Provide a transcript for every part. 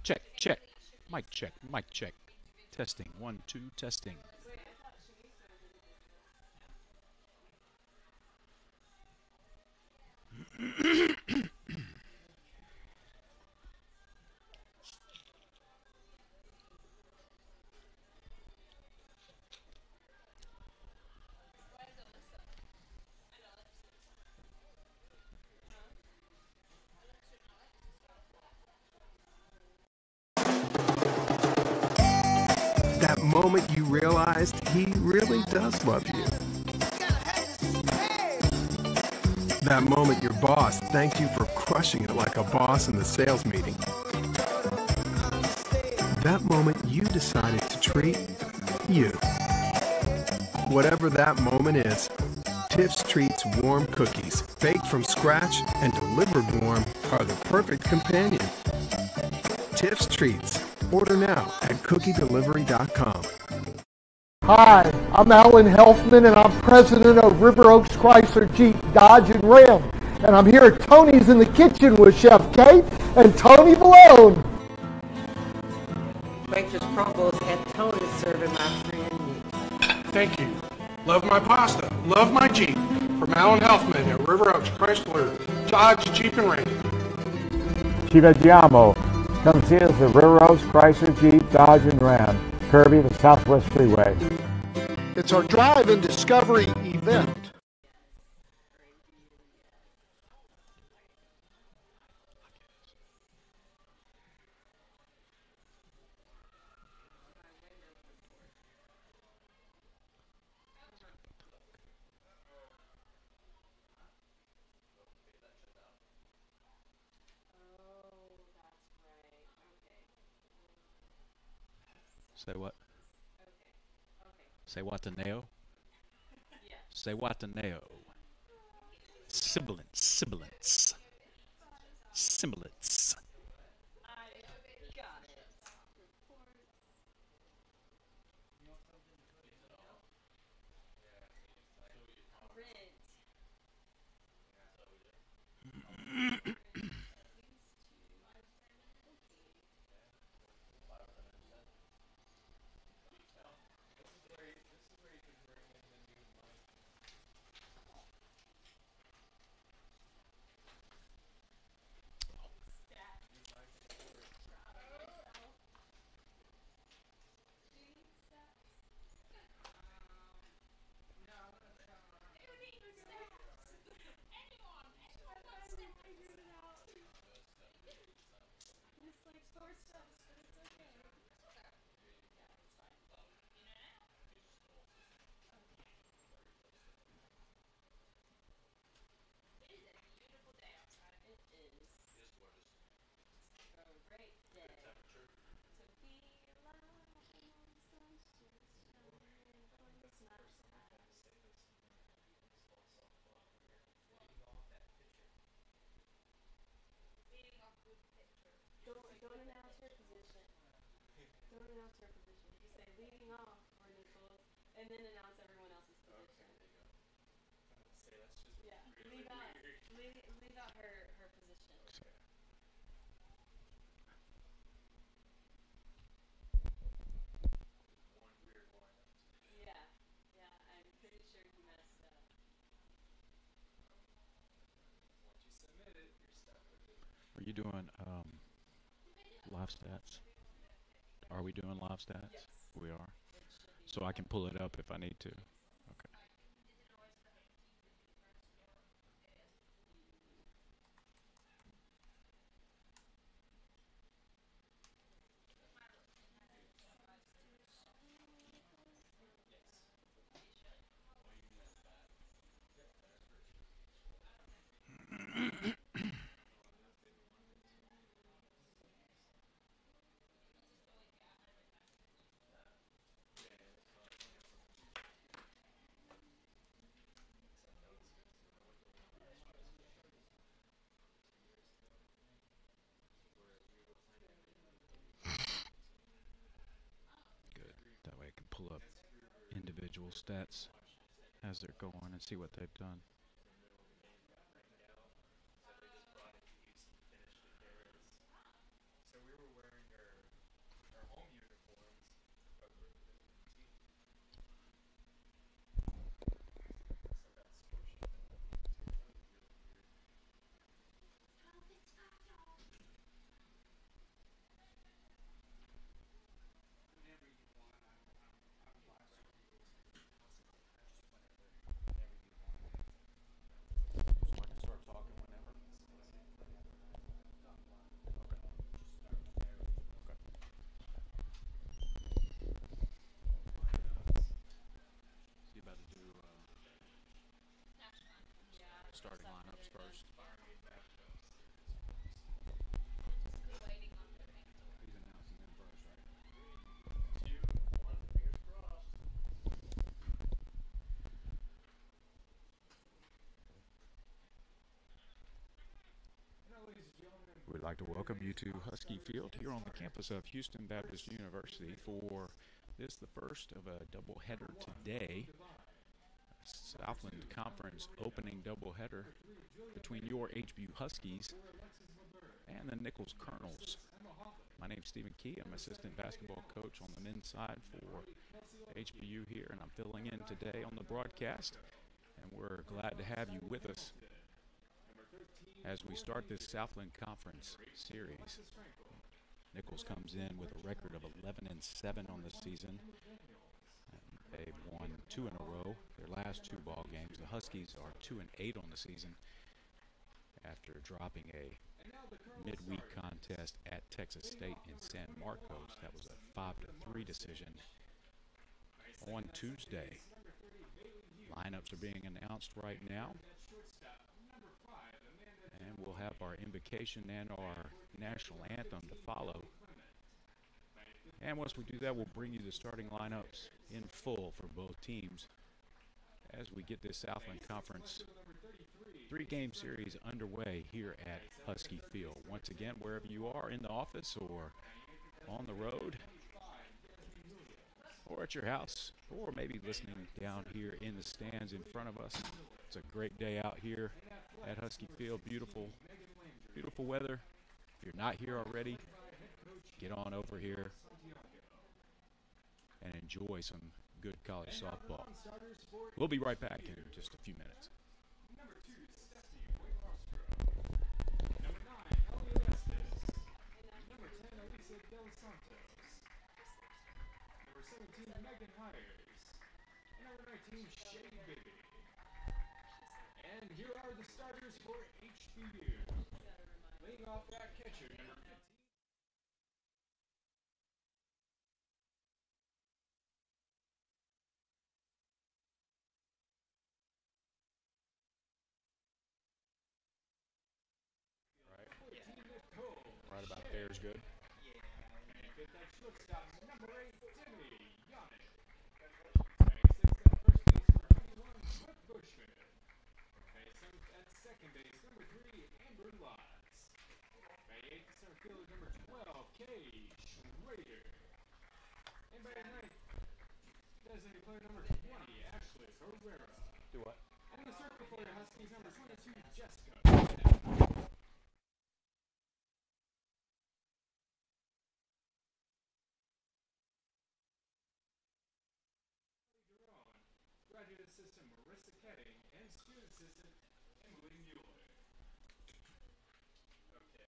Check, check. Mic check, mic check. Testing, 1, 2, testing. That moment you realized he really does love you. That moment your boss thanked you for crushing it like a boss in the sales meeting. That moment you decided to treat you. Whatever that moment is, Tiff's Treats warm cookies, baked from scratch and delivered warm, are the perfect companion. Tiff's Treats. Order now at cookiedelivery.com. Hi, I'm Alan Helfman, and I'm president of River Oaks Chrysler Jeep Dodge and Ram. And I'm here at Tony's in the kitchen with Chef Kate and Tony Malone. Waitress Provost at Tony's serving my friend Nick. Thank you. Love my pasta. Love my Jeep. From Alan Helfman at River Oaks Chrysler Dodge Jeep and Ram. Ci vediamo. Come see us at River Oaks Chrysler Jeep Dodge and Ram, Kirby, the Southwest Freeway. It's our Drive and Discovery event. Say what? Say what to Neo? Say what to Neo? Sibilance, sibilance. Sibilance. Don't announce her position. Don't announce her position. You say leading off for Nicholls, and then announce everyone else's position. Yeah, leave out her position. Yeah, I'm pretty sure he messed up. Are you doing live stats? Are we doing live stats? Yes. We are. So I can pull it up if I need to. Okay. Good. That way I can pull up individual stats as they're going and see what they've done. So we were wearing our starting lineups first. He's announcing them first, right? We'd like to welcome you to Husky Field here on the campus of Houston Baptist University for this, the first of a doubleheader today. Southland Conference opening doubleheader between your HBU Huskies and the Nicholls Colonels. My name's Stephen Key. I'm assistant basketball coach on the men's side for HBU here, and I'm filling in today on the broadcast. And we're glad to have you with us as we start this Southland Conference series. Nicholls comes in with a record of 11-7 on the season. They've won 2 in a row, their last 2 ball games. The Huskies are 2-8 on the season after dropping a midweek contest at Texas State in San Marcos. That was a 5-3 decision on Tuesday. Lineups are being announced right now. And we'll have our invocation and our national anthem to follow. And once we do that, we'll bring you the starting lineups in full for both teams as we get this Southland Conference 3-game series underway here at Husky Field. Once again, wherever you are, in the office or on the road or at your house or maybe listening down here in the stands in front of us. It's a great day out here at Husky Field. Beautiful, beautiful weather. If you're not here already, get on over here and enjoy some good college softball. We'll be right back in just a few minutes. And here are the starters for HBU. Leading off that catcher, number 15. Right about there is good. And fifth at shortstop, number 8, Timmy Yannick. Batting sixth at first base, number 21, Whit Bushman. Batting seventh at second base, number 3, Amber Lotz. Batting eighth, center fielder, number 12, Kay Schrader. And batting ninth, designated player number 20, Ashley Herrera. Do what? And the circle for the Huskies, number 22, Jessica. Graduate assistant Marissa Ketting, and student assistant Emily Mueller. Okay.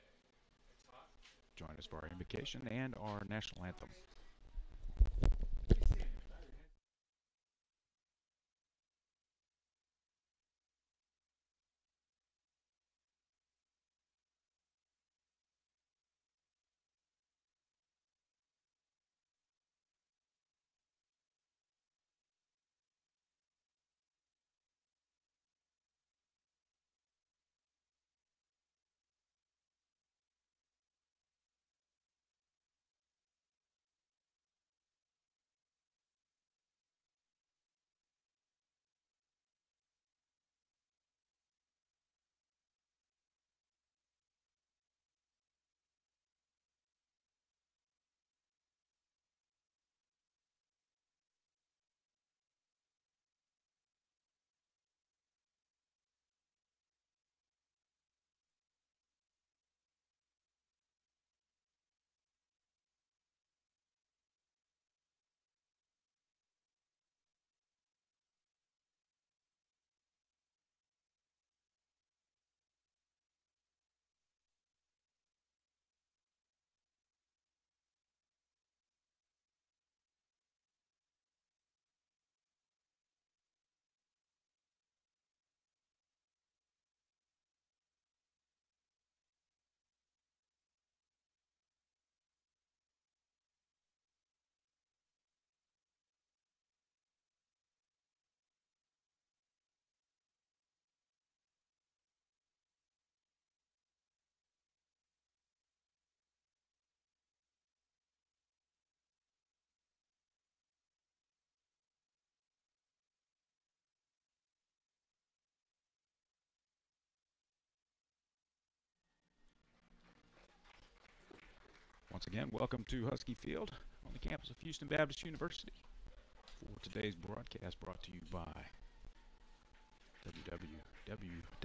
Join us for our invocation and our national anthem. Once again, welcome to Husky Field on the campus of Houston Baptist University. For today's broadcast, brought to you by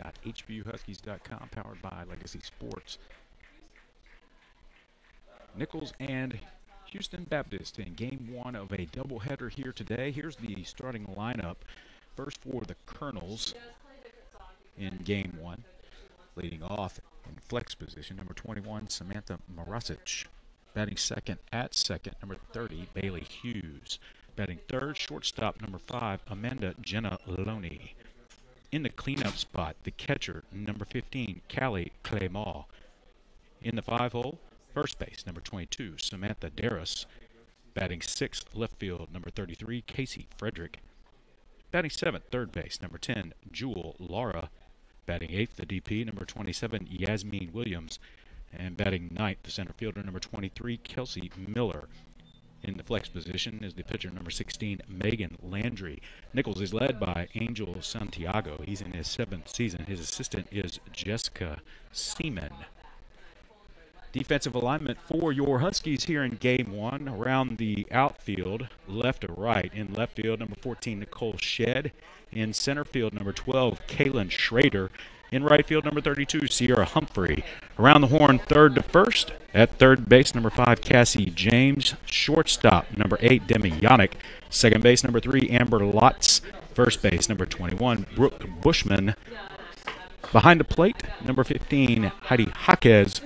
www.hbuhuskies.com, powered by Legacy Sports. Nicholls and Houston Baptist in game one of a doubleheader here today. Here's the starting lineup. First for the Colonels in game one. Leading off in flex position, number 21, Samantha Morasic. Batting second at second, number 30, Bailey Hughes. Batting third, shortstop, number 5, Amanda Genaloni. In the cleanup spot, the catcher, number 15, Callie Claymore. In the 5-hole, first base, number 22, Samantha Darris. Batting sixth, left field, number 33, Casey Frederick. Batting seventh, third base, number 10, Jewel Laura. Batting eighth, the DP, number 27, Yasmin Williams. And batting ninth, the center fielder, number 23, Kelsey Miller. In the flex position is the pitcher, number 16, Megan Landry. Nicholls is led by Angel Santiago. He's in his 7th season. His assistant is Jessica Seaman. Defensive alignment for your Huskies here in game one. Around the outfield, left to right. In left field, number 14, Nicole Shedd. In center field, number 12, Kaylin Schrader. In right field, number 32, Sierra Humphrey. Around the horn, third to first. At third base, number 5, Cassie James. Shortstop, number 8, Demi Yannick. Second base, number 3, Amber Lotz. First base, number 21, Brooke Bushman. Behind the plate, number 15, Heidi Jaquez.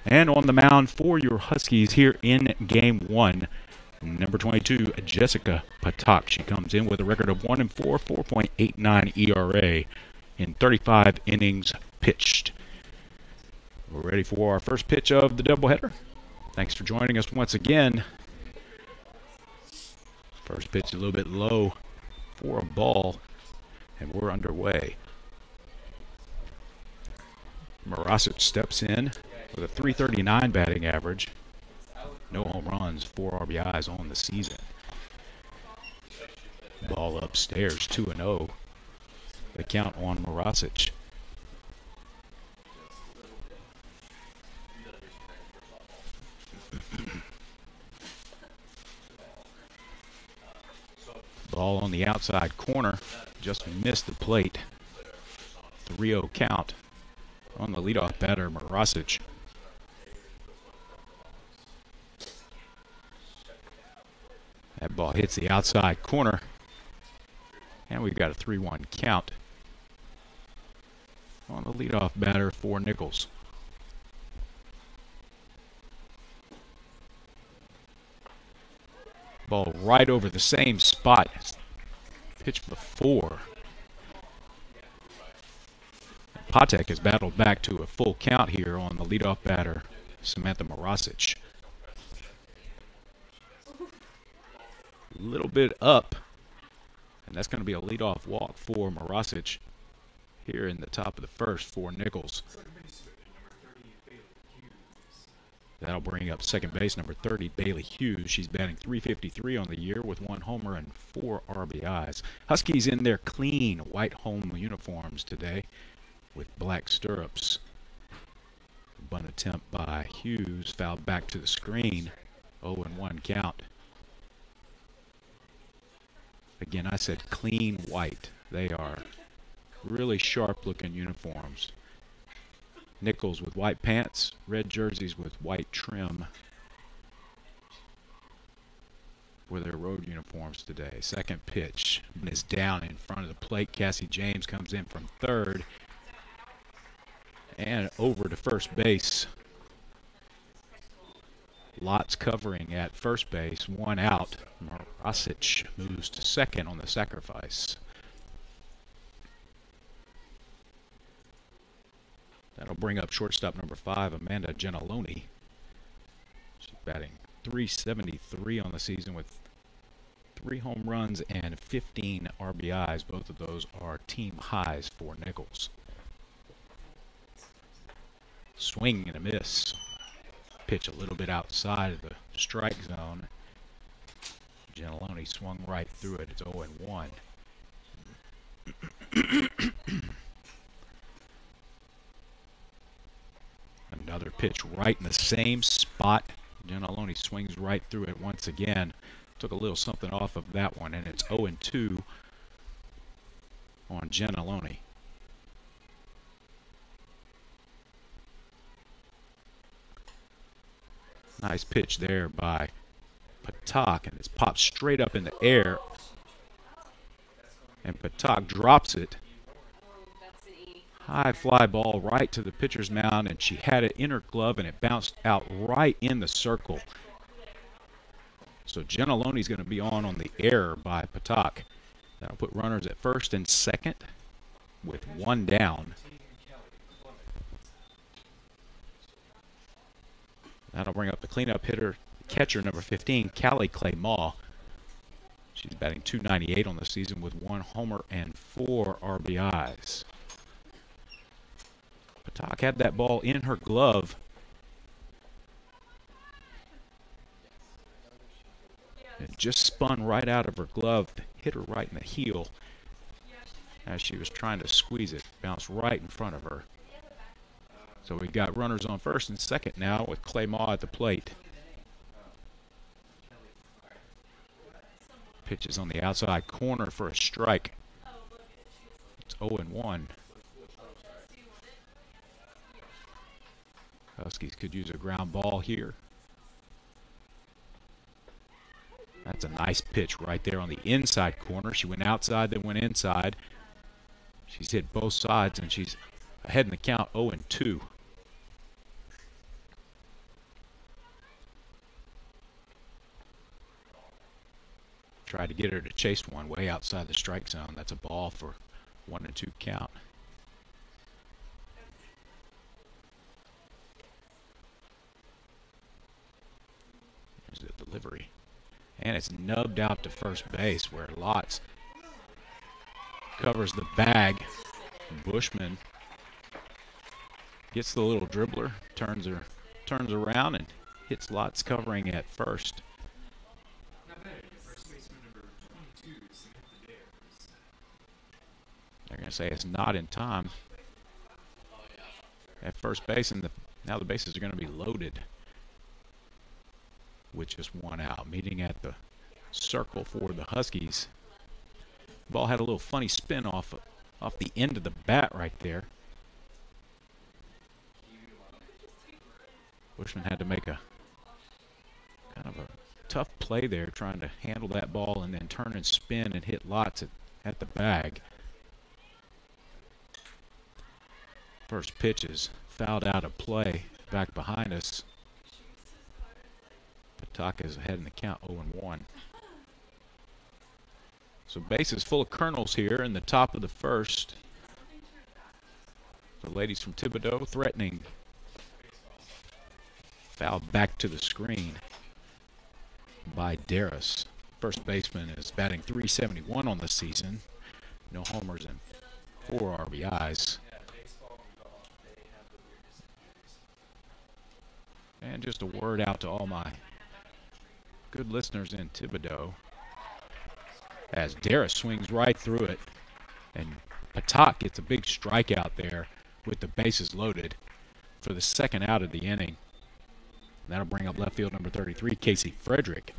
And on the mound for your Huskies here in game one, number 22, Jessica Patak. She comes in with a record of 1-4, 4.89 ERA in 35 innings pitched. We're ready for our first pitch of the doubleheader. Thanks for joining us once again. First pitch a little bit low for a ball, and we're underway. Morasic steps in with a .339 batting average. No home runs, 4 RBIs on the season. Ball upstairs, 2-0. The count on Morasic. Ball on the outside corner. Just missed the plate. 3-0 count on the leadoff batter, Morasic. That ball hits the outside corner. And we've got a 3-1 count on the leadoff batter for Nicholls. Ball right over the same spot as pitched before. Patek has battled back to a full count here on the leadoff batter, Samantha Morasic. A little bit up, and that's going to be a leadoff walk for Morasic here in the top of the first for Nicholls. That'll bring up second base, number 30, Bailey Hughes. She's batting .353 on the year with 1 homer and 4 RBIs. Huskies in their clean white home uniforms today with black stirrups. Bunt attempt by Hughes, fouled back to the screen. 0-1 count. Again, I said clean white. They are really sharp-looking uniforms. Nicholls with white pants, red jerseys with white trim for their road uniforms today. Second pitch is down in front of the plate. Cassie James comes in from third and over to first base. Lots covering at first base, 1 out. Morasic moves to second on the sacrifice. That'll bring up shortstop number 5, Amanda Genaloni. She's batting .373 on the season with 3 home runs and 15 RBIs. Both of those are team highs for Nicholls. Swing and a miss. Pitch a little bit outside of the strike zone. Genaloni swung right through it. It's 0-1. Another pitch right in the same spot. Giannalone swings right through it once again. Took a little something off of that one, and it's 0-2 on Giannalone. Nice pitch there by Patak, and it's popped straight up in the air. And Patak drops it. High fly ball right to the pitcher's mound, and she had it in her glove, and it bounced out right in the circle. So Giannalone's going to be on the error by Patak. That'll put runners at first and second with one down. That'll bring up the cleanup hitter, catcher number 15, Callie Claymore. She's batting .298 on the season with 1 homer and 4 RBIs. Patak had that ball in her glove. It just spun right out of her glove, hit her right in the heel as she was trying to squeeze it. Bounced right in front of her. So we got runners on first and second now with Claymore at the plate. Pitches on the outside corner for a strike. It's 0-1. Huskies could use a ground ball here. That's a nice pitch right there on the inside corner. She went outside, then went inside. She's hit both sides, and she's ahead in the count, 0-2. Tried to get her to chase one way outside the strike zone. That's a ball for 1-2 count. There's the delivery. And it's nubbed out to first base where Lotz covers the bag. Bushman gets the little dribbler, turns around and hits Lotz covering at first. They're going to say it's not in time at first base, and now the bases are going to be loaded with just one out. Meeting at the circle for the Huskies. Ball had a little funny spin off the end of the bat right there. Bushman had to make a kind of a tough play there, trying to handle that ball and then turn and spin and hit Lotz at the bag. First pitch is fouled out of play back behind us. Patak is ahead in the count, 0-1. So bases full of kernels here in the top of the first. The ladies from Thibodaux threatening. Foul back to the screen by Darris. First baseman is batting .371 on the season. No homers and 4 RBIs. And just a word out to all my good listeners in Thibodaux. As Darris swings right through it, and Patak gets a big strikeout there with the bases loaded for the second out of the inning. That'll bring up left field number 33, Casey Frederick.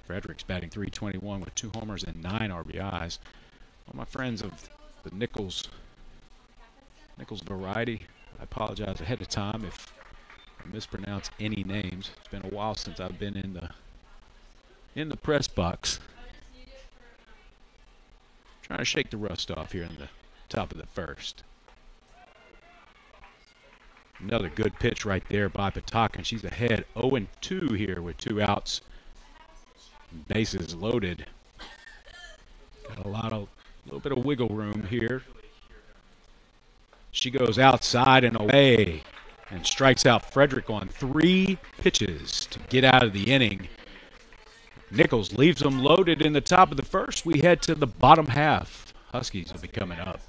Frederick's batting .321 with 2 homers and 9 RBIs. All my friends of the Nicholls variety, I apologize ahead of time if I mispronounce any names. It's been a while since I've been in the press box. Trying to shake the rust off here in the top of the first. Another good pitch right there by Patak, and she's ahead 0-2 here with 2 outs. Bases loaded. Got a little bit of wiggle room here. She goes outside and away and strikes out Frederick on 3 pitches to get out of the inning. Nicholls leaves them loaded in the top of the first. We head to the bottom half. Huskies will be coming up.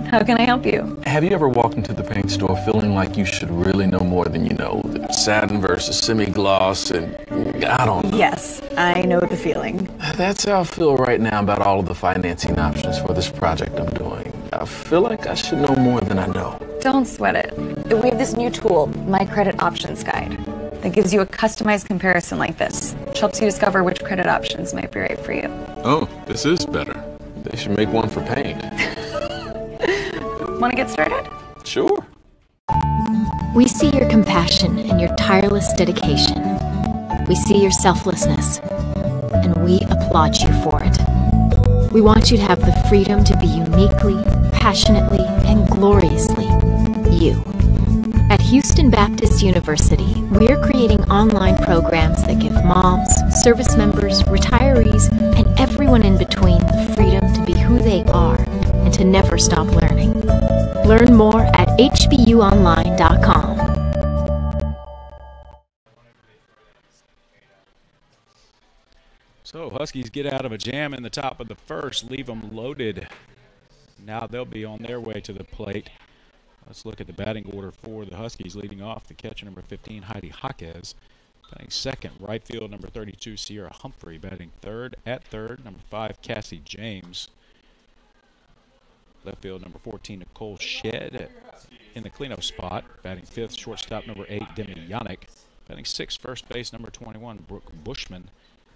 How can I help you? Have you ever walked into the paint store feeling like you should really know more than you know? Satin versus semi-gloss and I don't know. Yes, I know the feeling. That's how I feel right now about all of the financing options for this project I'm doing. I feel like I should know more than I know. Don't sweat it. We have this new tool, My Credit Options Guide. that gives you a customized comparison like this, which helps you discover which credit options might be right for you. Oh, this is better. They should make one for paint. Want to get started? Sure. We see your compassion and your tireless dedication. We see your selflessness, and we applaud you for it. We want you to have the freedom to be uniquely, passionately, and gloriously you. At Houston Baptist University, we are creating online programs that give moms, service members, retirees, and everyone in between the freedom to be who they are and to never stop learning. Learn more at hbuonline.com. So Huskies get out of a jam in the top of the first, leave them loaded. Now they'll be on their way to the plate. Let's look at the batting order for the Huskies. Leading off, the catcher, number 15, Heidi Jaquez. Batting second, right field, number 32, Sierra Humphrey. Batting third, at third, number 5, Cassie James. Left field, number 14, Nicole Shed in the cleanup spot. Batting fifth, shortstop, number 8, Demi Yannick. Batting sixth, first base, number 21, Brooke Bushman.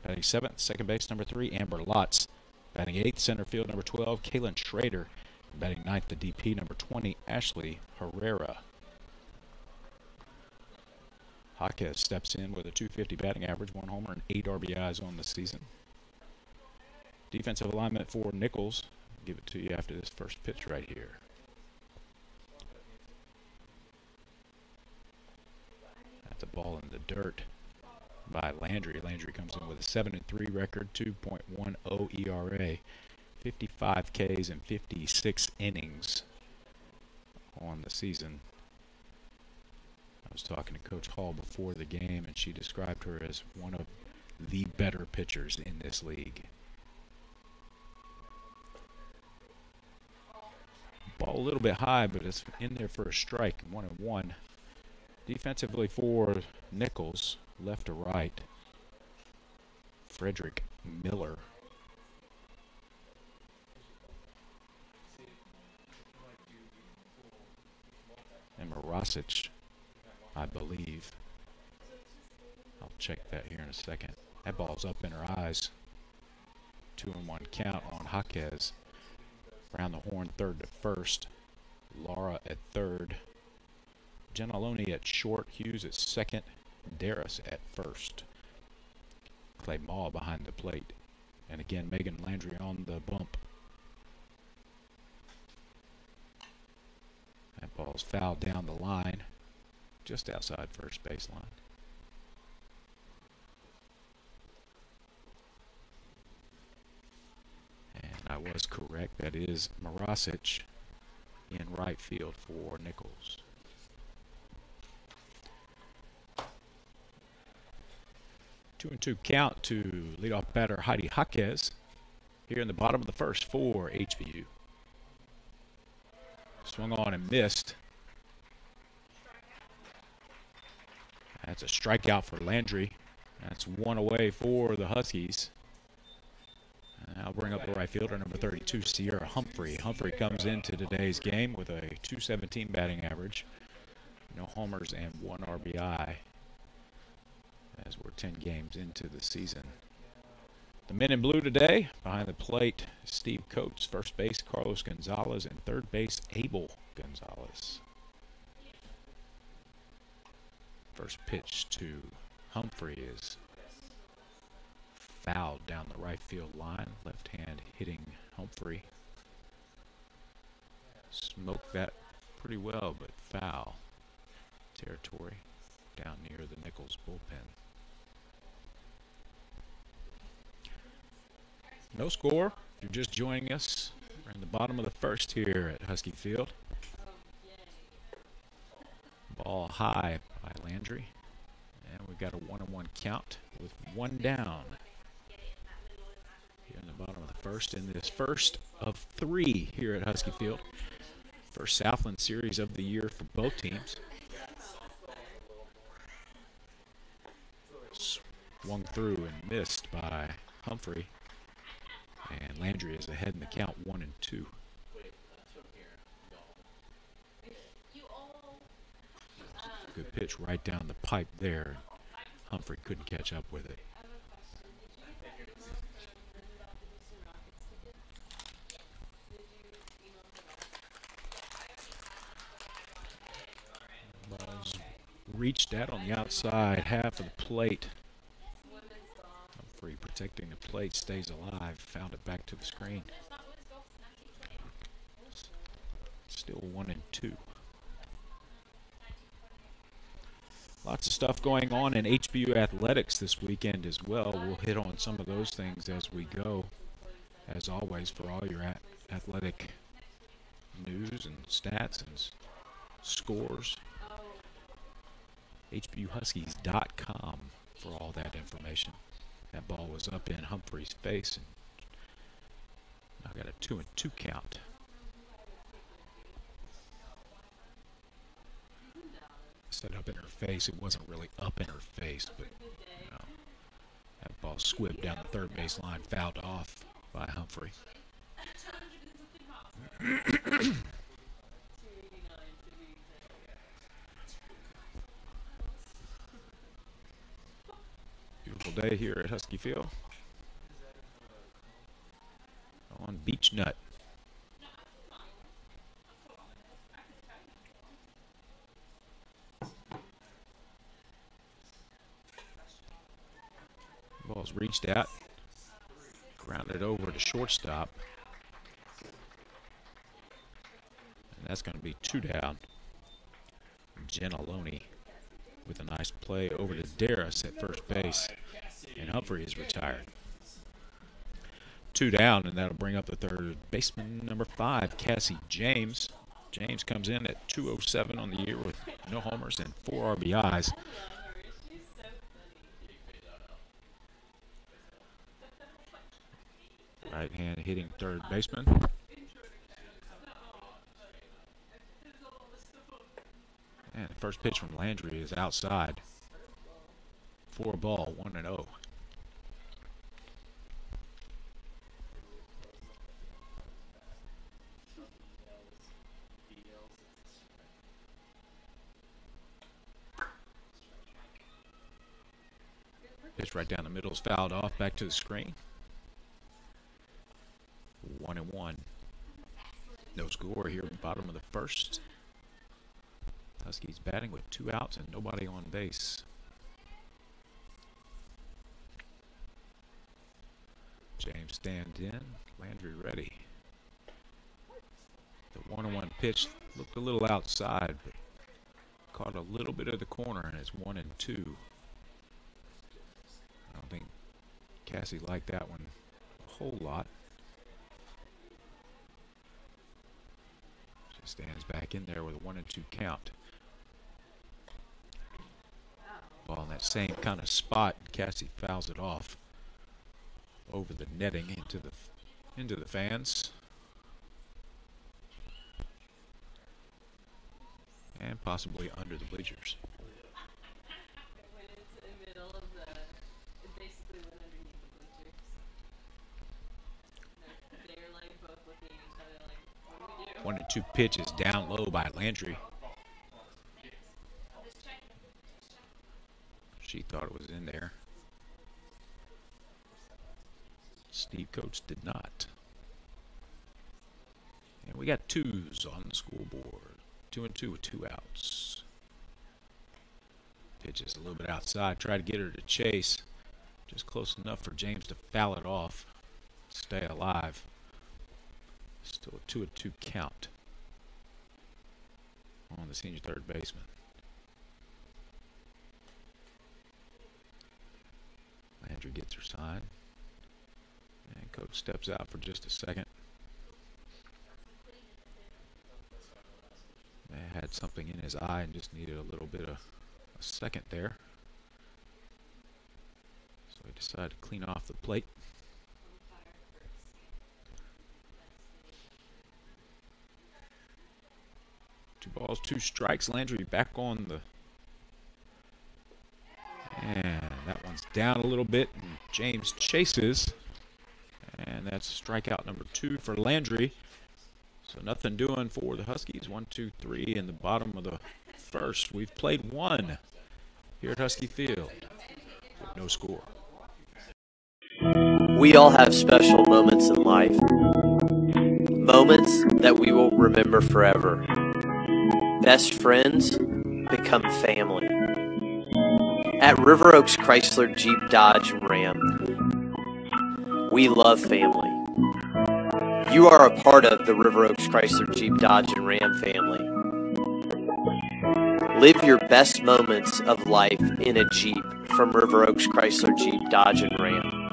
Batting seventh, second base, number 3, Amber Lotz. Batting eighth, center field, number 12, Kaylin Schrader. Batting ninth, the DP, number 20, Ashley Herrera. Jaquez steps in with a .250 batting average, 1 homer, and 8 RBIs on the season. Defensive alignment for Nicholls. Give it to you after this first pitch right here. That's a ball in the dirt by Landry. Landry comes in with a 7-3 record, 2.10 ERA, 55 Ks and 56 innings on the season. I was talking to Coach Hall before the game, and she described her as one of the better pitchers in this league. Ball a little bit high, but it's in there for a strike, 1-1. Defensively for Nicholls, left to right, Frederick Miller. And Marosic, I believe. I'll check that here in a second. That ball's up in her eyes. 2-1 count on Jaquez. Around the horn, third to first. Laura at third. Gentiloni at short. Hughes at second. Darris at first. Clay Maul behind the plate. And again, Megan Landry on the bump. That ball's fouled down the line, just outside first baseline. And I was correct. That is Marosic in right field for Nicholls. Two and two count to leadoff batter Heidi Jaquez here in the bottom of the first for HBU. Swung on and missed. That's a strikeout for Landry. That's one away for the Huskies. I'll bring up the right fielder, number 32, Sierra Humphrey. Humphrey comes into today's game with a .217 batting average. No homers and 1 RBI as we're 10 games into the season. The men in blue today, behind the plate, Steve Coates, first base, Carlos Gonzalez, and third base, Abel Gonzalez. First pitch to Humphrey is fouled down the right field line. Left hand hitting Humphrey. Smoked that pretty well, but foul territory down near the Nicholls bullpen. No score. If you're just joining us, we're in the bottom of the first here at Husky Field. Ball high by Landry. And we've got a 1-1 count with one down. Here in the bottom of the first, in this first of 3 here at Husky Field. First Southland series of the year for both teams. Swung through and missed by Humphrey. And Landry is ahead in the count, 1-2. Good pitch right down the pipe there. Humphrey couldn't catch up with it. Ball's reached out on the outside half of the plate. Humphrey protecting the plate, stays alive, found it back to the screen. Still 1-2. Lots of stuff going on in HBU athletics this weekend as well. We'll hit on some of those things as we go. As always, for all your athletic news and stats and scores, HBUHuskies.com for all that information. That ball was up in Humphrey's face, and I got a 2-2 count. Set up in her face. It wasn't really up in her face, but you know, that ball squibbed down the third base line, fouled off by Humphrey. Beautiful day here at Husky Field on Beach Nut. Ball's reached out, grounded over to shortstop, and that's going to be 2 down. Gentiloni with a nice play over to Darris at first base, and Humphrey is retired. 2 down, and that'll bring up the third baseman, number 5, Cassie James. James comes in at 207 on the year with no homers and 4 RBIs. Right-hand hitting third baseman. And the first pitch from Landry is outside. For a ball, 1-0. Pitch right down the middle is fouled off, back to the screen. 1-1. No score here at the bottom of the first. Huskies batting with 2 outs and nobody on base. James stands in. Landry ready. The 1-1 pitch looked a little outside, but caught a little bit of the corner, and it's 1-2. I don't think Cassie liked that one a whole lot. She stands back in there with a 1-2 count. Ball in that same kind of spot, and Cassie fouls it off over the netting into the fans. And possibly under the bleachers. When it's in the middle of the, it basically went underneath the bleachers. They're like both looking at each other like, what do we do? 1-2 pitch is down low by Landry. She thought it was in there. Steve Coates did not. And we got 2s on the scoreboard. 2-2 with 2 outs. Pitch is a little bit outside. Try to get her to chase. Just close enough for James to foul it off. Stay alive. Still a 2-2 count on the senior third baseman. Landry gets her sign. And Coach steps out for just a second. Had something in his eye and just needed a little bit of a second there. So he decided to clean off the plate. Two balls, 2 strikes. Landry back on the... And that one's down a little bit. And James chases. And that's strikeout number 2 for Landry. So nothing doing for the Huskies. 1, 2, 3 in the bottom of the first. We've played 1 here at Husky Field. no score. We all have special moments in life. Moments that we will remember forever. Best friends become family. At River Oaks Chrysler Jeep Dodge and Ram, we love family. You are a part of the River Oaks Chrysler Jeep Dodge and Ram family. Live your best moments of life in a Jeep from River Oaks Chrysler Jeep Dodge and Ram.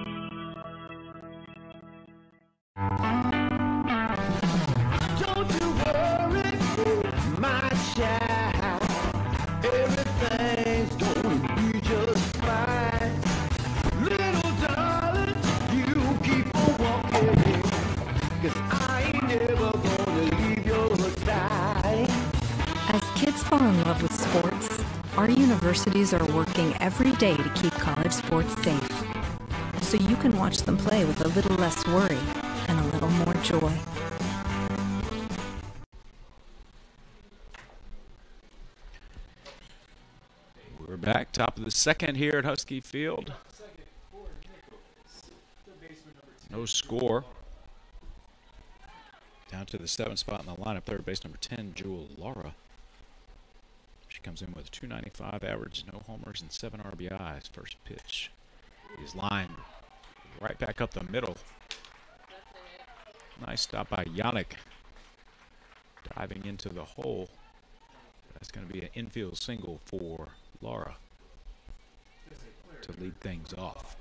Don't you worry, my child. Everything's gonna be just fine. Little darling, you keep on walking, 'cause I ain't never gonna leave your side. As kids fall in love with sports, our universities are working every day to keep college sports safe, so you can watch them play with a little less worry and a little more joy. We're back, top of the second here at Husky Field. No score. Down to the 7th spot in the lineup, third base number 10, Jewel Laura. She comes in with 295 average, no homers, and 7 RBIs. First pitch is lined right back up the middle. Nice stop by Yannick. Diving into the hole. That's going to be an infield single for Laura to lead things off.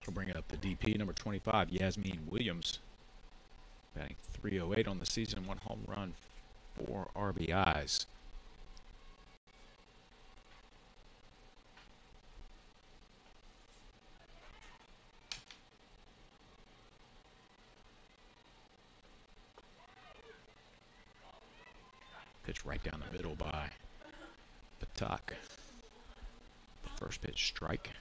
We'll bring up the DP, number 25, Yasmin Williams. Batting .308 on the season, 1 home run, 4 RBIs. Pitch right down the middle by Patak. The first pitch strike.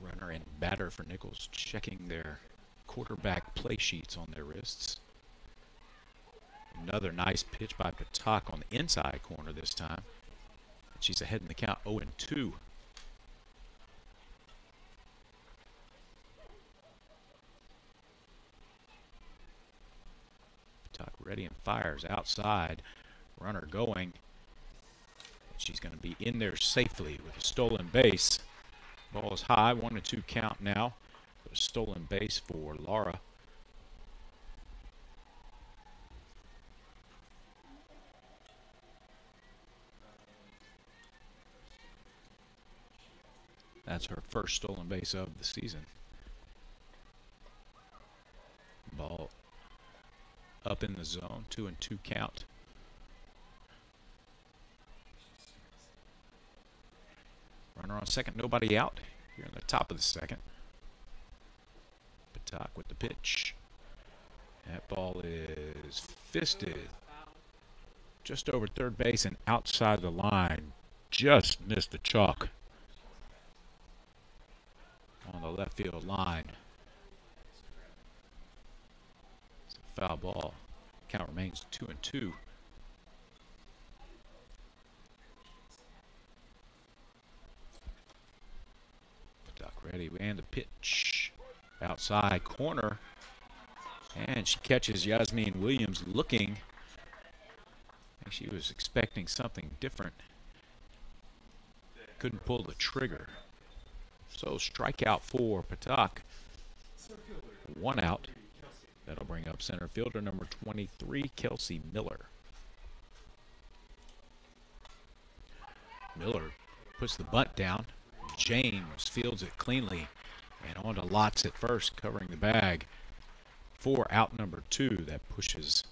Runner and batter for Nicholls checking their quarterback play sheets on their wrists. Another nice pitch by Patak on the inside corner this time. She's ahead in the count, 0-2. Patak ready and fires outside. Runner going. She's going to be in there safely with a stolen base. Ball is high, 1-2 count now. A stolen base for Laura. That's her first stolen base of the season. Ball up in the zone, 2-2 count. Runner on second, nobody out here in the top of the second. Patak with the pitch. That ball is fisted just over third base and outside the line. Just missed the chalk on the left field line. It's a foul ball. Count remains 2-2. Ready, and the pitch outside corner, and she catches Yasmin Williams looking. I think she was expecting something different. Couldn't pull the trigger. So strikeout for Patak. 1 out. That'll bring up center fielder number 23, Kelsey Miller. Miller puts the bunt down. James fields it cleanly and on to Lotz at first, covering the bag for out number 2. That pushes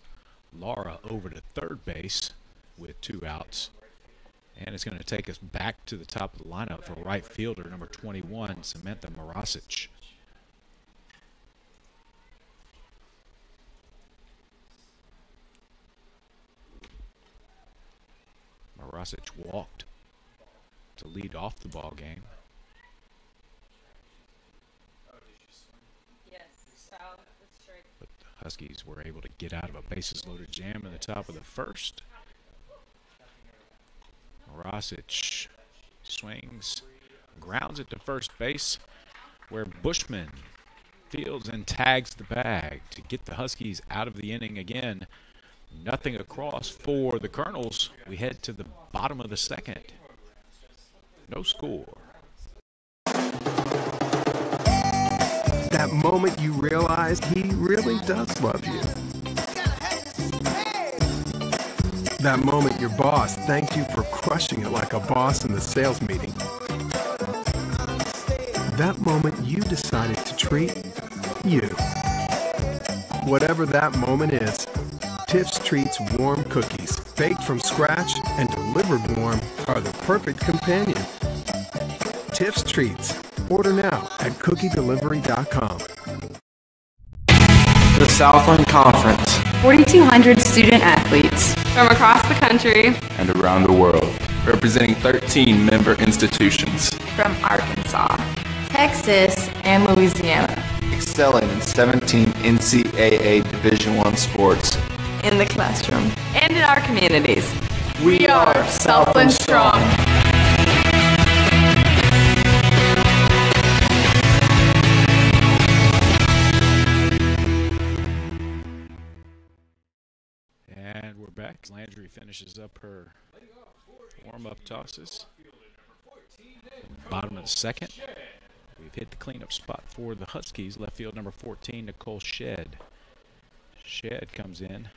Laura over to third base with 2 outs. And it's going to take us back to the top of the lineup for right fielder number 21, Samantha Morasic. Morasic walked to lead off the ball game. But the Huskies were able to get out of a bases loaded jam in the top of the first. Morosic swings, grounds it to first base, where Bushman fields and tags the bag to get the Huskies out of the inning again. Nothing across for the Colonels. We head to the bottom of the second. No score. That moment you realize he really does love you. That moment your boss thanked you for crushing it like a boss in the sales meeting. That moment you decided to treat you. Whatever that moment is, Tiff's Treats warm cookies, baked from scratch and delivered warm, are the perfect companion. Tiff's Treats. Order now at cookiedelivery.com. The Southland Conference. 4,200 student athletes from across the country and around the world, representing 13 member institutions from Arkansas, Texas, and Louisiana, excelling in 17 NCAA Division I sports, in the classroom, and in our communities. We are Southland Strong. And we're back. Landry finishes up her warm-up tosses. Bottom of the second. We've hit the cleanup spot for the Huskies. Left field number 14, Nicole Shed. Shed comes in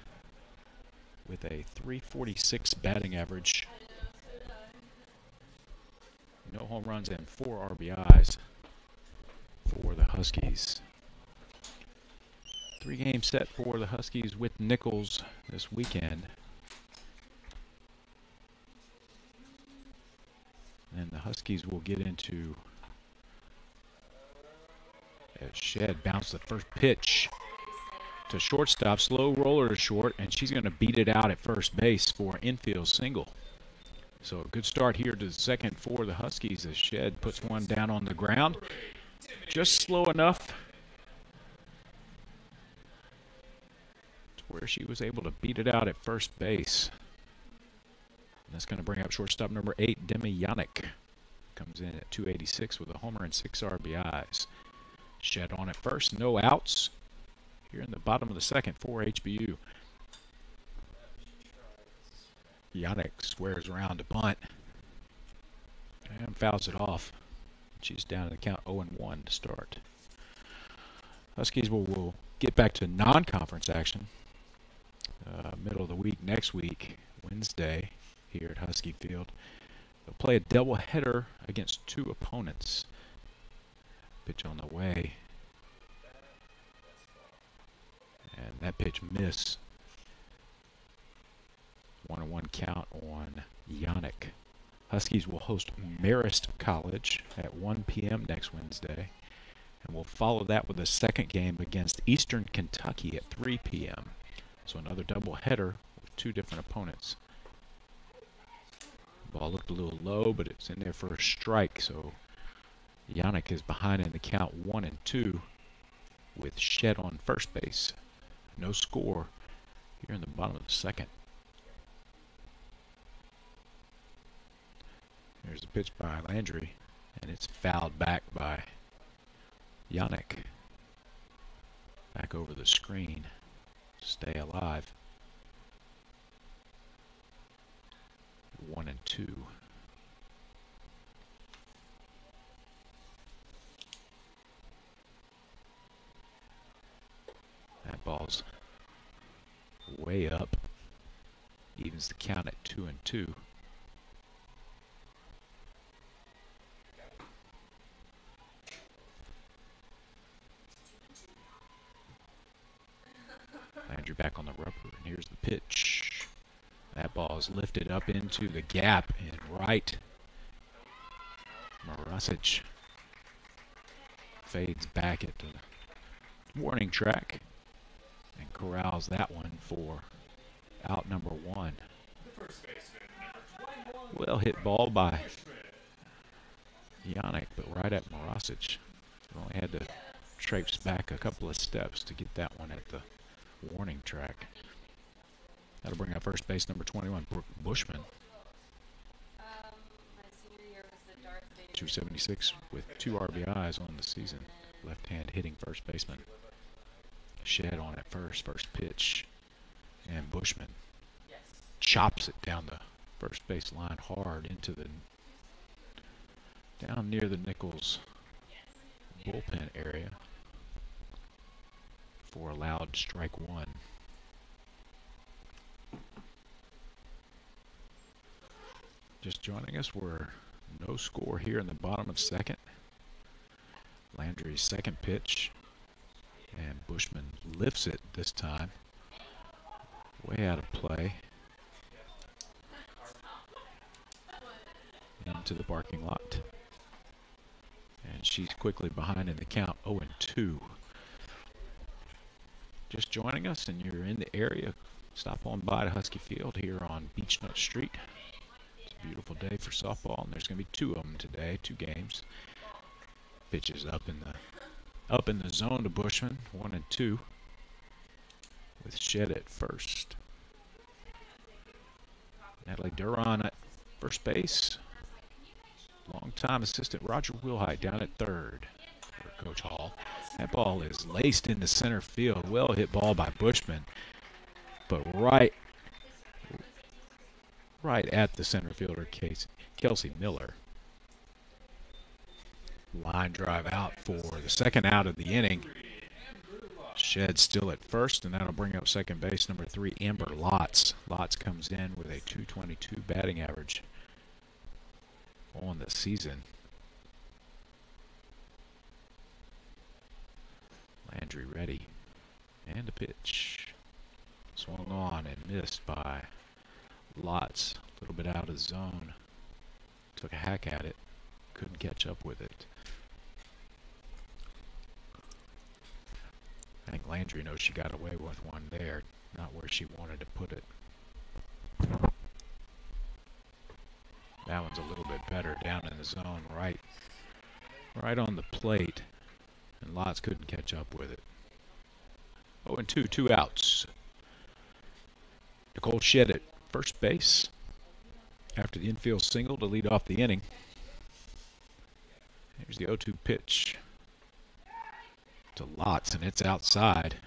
with a .346 batting average. No home runs and 4 RBIs for the Huskies. 3-game set for the Huskies with Nicholls this weekend. And the Huskies will get into as Shed bounced the first pitch to shortstop, slow roller to short, and she's going to beat it out at first base for an infield single. So a good start here to the second for the Huskies as Shed puts one down on the ground. Just slow enough to where she was able to beat it out at first base. And that's going to bring up shortstop number 8, Demi Yannick. Comes in at .286 with a homer and 6 RBIs. Shed on at first, no outs. Here in the bottom of the second for HBU. Yannick squares around to bunt and fouls it off. She's down to the count 0-1 to start. Huskies will get back to non-conference action middle of the week next week, Wednesday, here at Husky Field. They'll play a doubleheader against 2 opponents. Pitch on the way. And that pitch miss. 1-1 count on Yannick. Huskies will host Marist College at 1 p.m. next Wednesday. And we'll follow that with a second game against Eastern Kentucky at 3 p.m. So another doubleheader with 2 different opponents. Ball looked a little low, but it's in there for a strike. So Yannick is behind in the count 1-2 with Shed on first base. No score here in the bottom of the second. There's a pitch by Landry, and it's fouled back by Yannick. Back over the screen. Stay alive. 1-2. That ball's way up. Evens the count at 2-2. Landry back on the rubber, and here's the pitch. That ball is lifted up into the gap and right. Morosic fades back at the warning track and corrals that one for out number 1. Well hit ball by Yannick, but right at Morosic. Only had to traipse back a couple of steps to get that one at the warning track. That'll bring up first base number 21, Brooke Bushman. 276 with 2 RBIs on the season. Left-hand hitting first baseman. Shed on at first pitch. And Bushman chops it down the first base line hard into the down near the Nicholls bullpen area for a loud strike one. Just joining us, we're no score here in the bottom of second. Landry's second pitch, and Bushman lifts it this time. Way out of play. Into the parking lot. And she's quickly behind in the count, 0-2. Just joining us and you're in the area, stop on by to Husky Field here on Beechnut Street. It's a beautiful day for softball, and there's going to be 2 of them today, 2 games. Pitches up in the zone to Bushman, 1-2, with Shed at first. Natalie Duran at first base. Longtime assistant Roger Wilhite down at third for Coach Hall. That ball is laced into center field. Well hit ball by Bushman, but right at the center fielder Kelsey Miller. Line drive out for the second out of the inning. Shed still at first, and that'll bring up second base number 3, Amber Lotz. Lotz comes in with a .222 batting average on the season. Landry ready, and a pitch. Swung on and missed by Lotz. A little bit out of zone. Took a hack at it. Couldn't catch up with it. I think Landry knows she got away with one there, not where she wanted to put it. That one's a little bit better down in the zone, right on the plate, and Lotz couldn't catch up with it. 0-2, 2 outs. Nicole Shed at first base after the infield single to lead off the inning. Here's the 0-2 pitch to Lotz, and it's outside,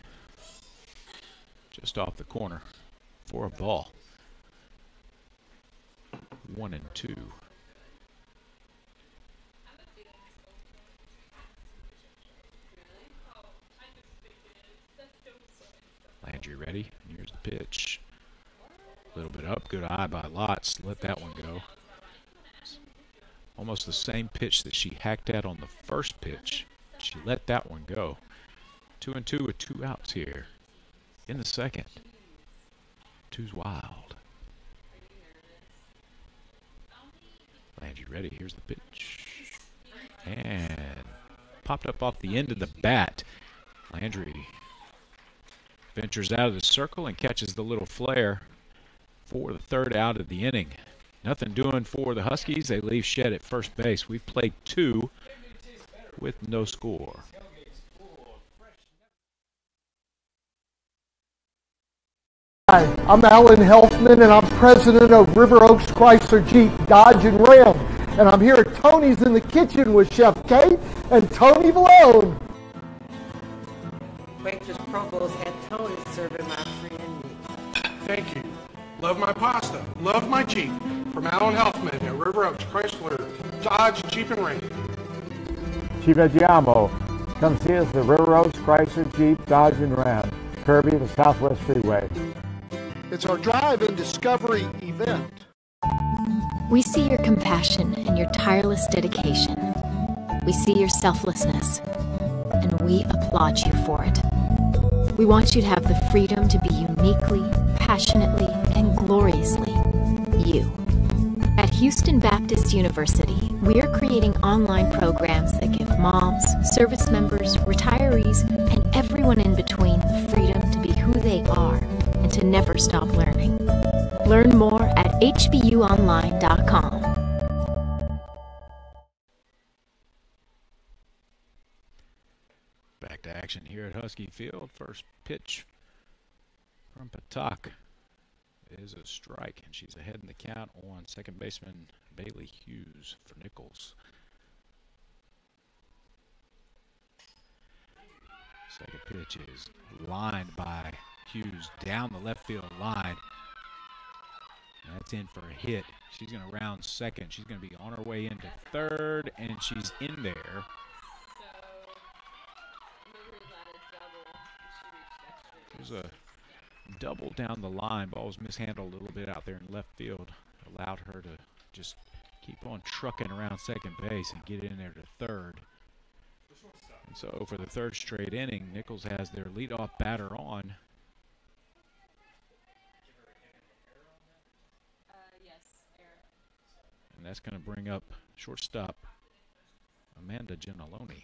just off the corner for a ball. 1-2. Landry ready. Here's the pitch. A little bit up. Good eye by Lotz. Let that one go. Almost the same pitch that she hacked at on the first pitch. She let that one go. 2-2 with 2 outs here in the second. 2's wild. Landry ready. Here's the pitch. And popped up off the end of the bat. Landry ventures out of the circle and catches the little flare for the third out of the inning. Nothing doing for the Huskies. They leave Shed at first base. We've played 2 with no score. Hi, I'm Alan Helfman, and I'm president of River Oaks Chrysler Jeep Dodge and Ram. And I'm here at Tony's in the kitchen with Chef Kate and Tony Valone. Waitress Provost had Tony serving my friend Nick. Thank you. Love my pasta. Love my Jeep. From Alan Helfman at River Oaks Chrysler Dodge Jeep and Ram. Ci vediamo. Come see us at River Oaks Chrysler Jeep Dodge and Ram. Kirby, the Southwest Freeway. It's our Drive and Discovery event. We see your compassion and your tireless dedication. We see your selflessness, and we applaud you for it. We want you to have the freedom to be uniquely, passionately, and gloriously you. At Houston Baptist University, we are creating online programs that give moms, service members, retirees, and everyone in between the freedom to be who they are and to never stop learning. Learn more at hbuonline.com. Back to action here at Husky Field. First pitch from Patak is a strike, and she's ahead in the count on second baseman Bailey Hughes for Nicholls. Second pitch is lined by Hughes down the left field line. That's in for a hit. She's going to round second. She's going to be on her way into third, and she's in there. There's a double down the line. Ball was mishandled a little bit out there in left field. Allowed her to just keep on trucking around second base and get in there to third. And so for the third straight inning, Nicholls has their leadoff batter on. And that's going to bring up shortstop Amanda Giannalone,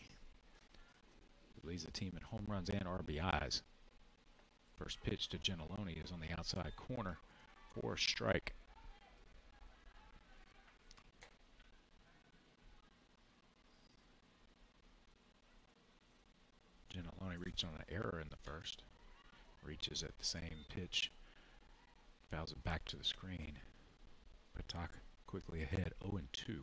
who leads the team in home runs and RBIs. First pitch to Giannalone is on the outside corner for a strike. Giannalone reached on an error in the first. Reaches at the same pitch. Fouls it back to the screen. Patak quickly ahead, 0-2.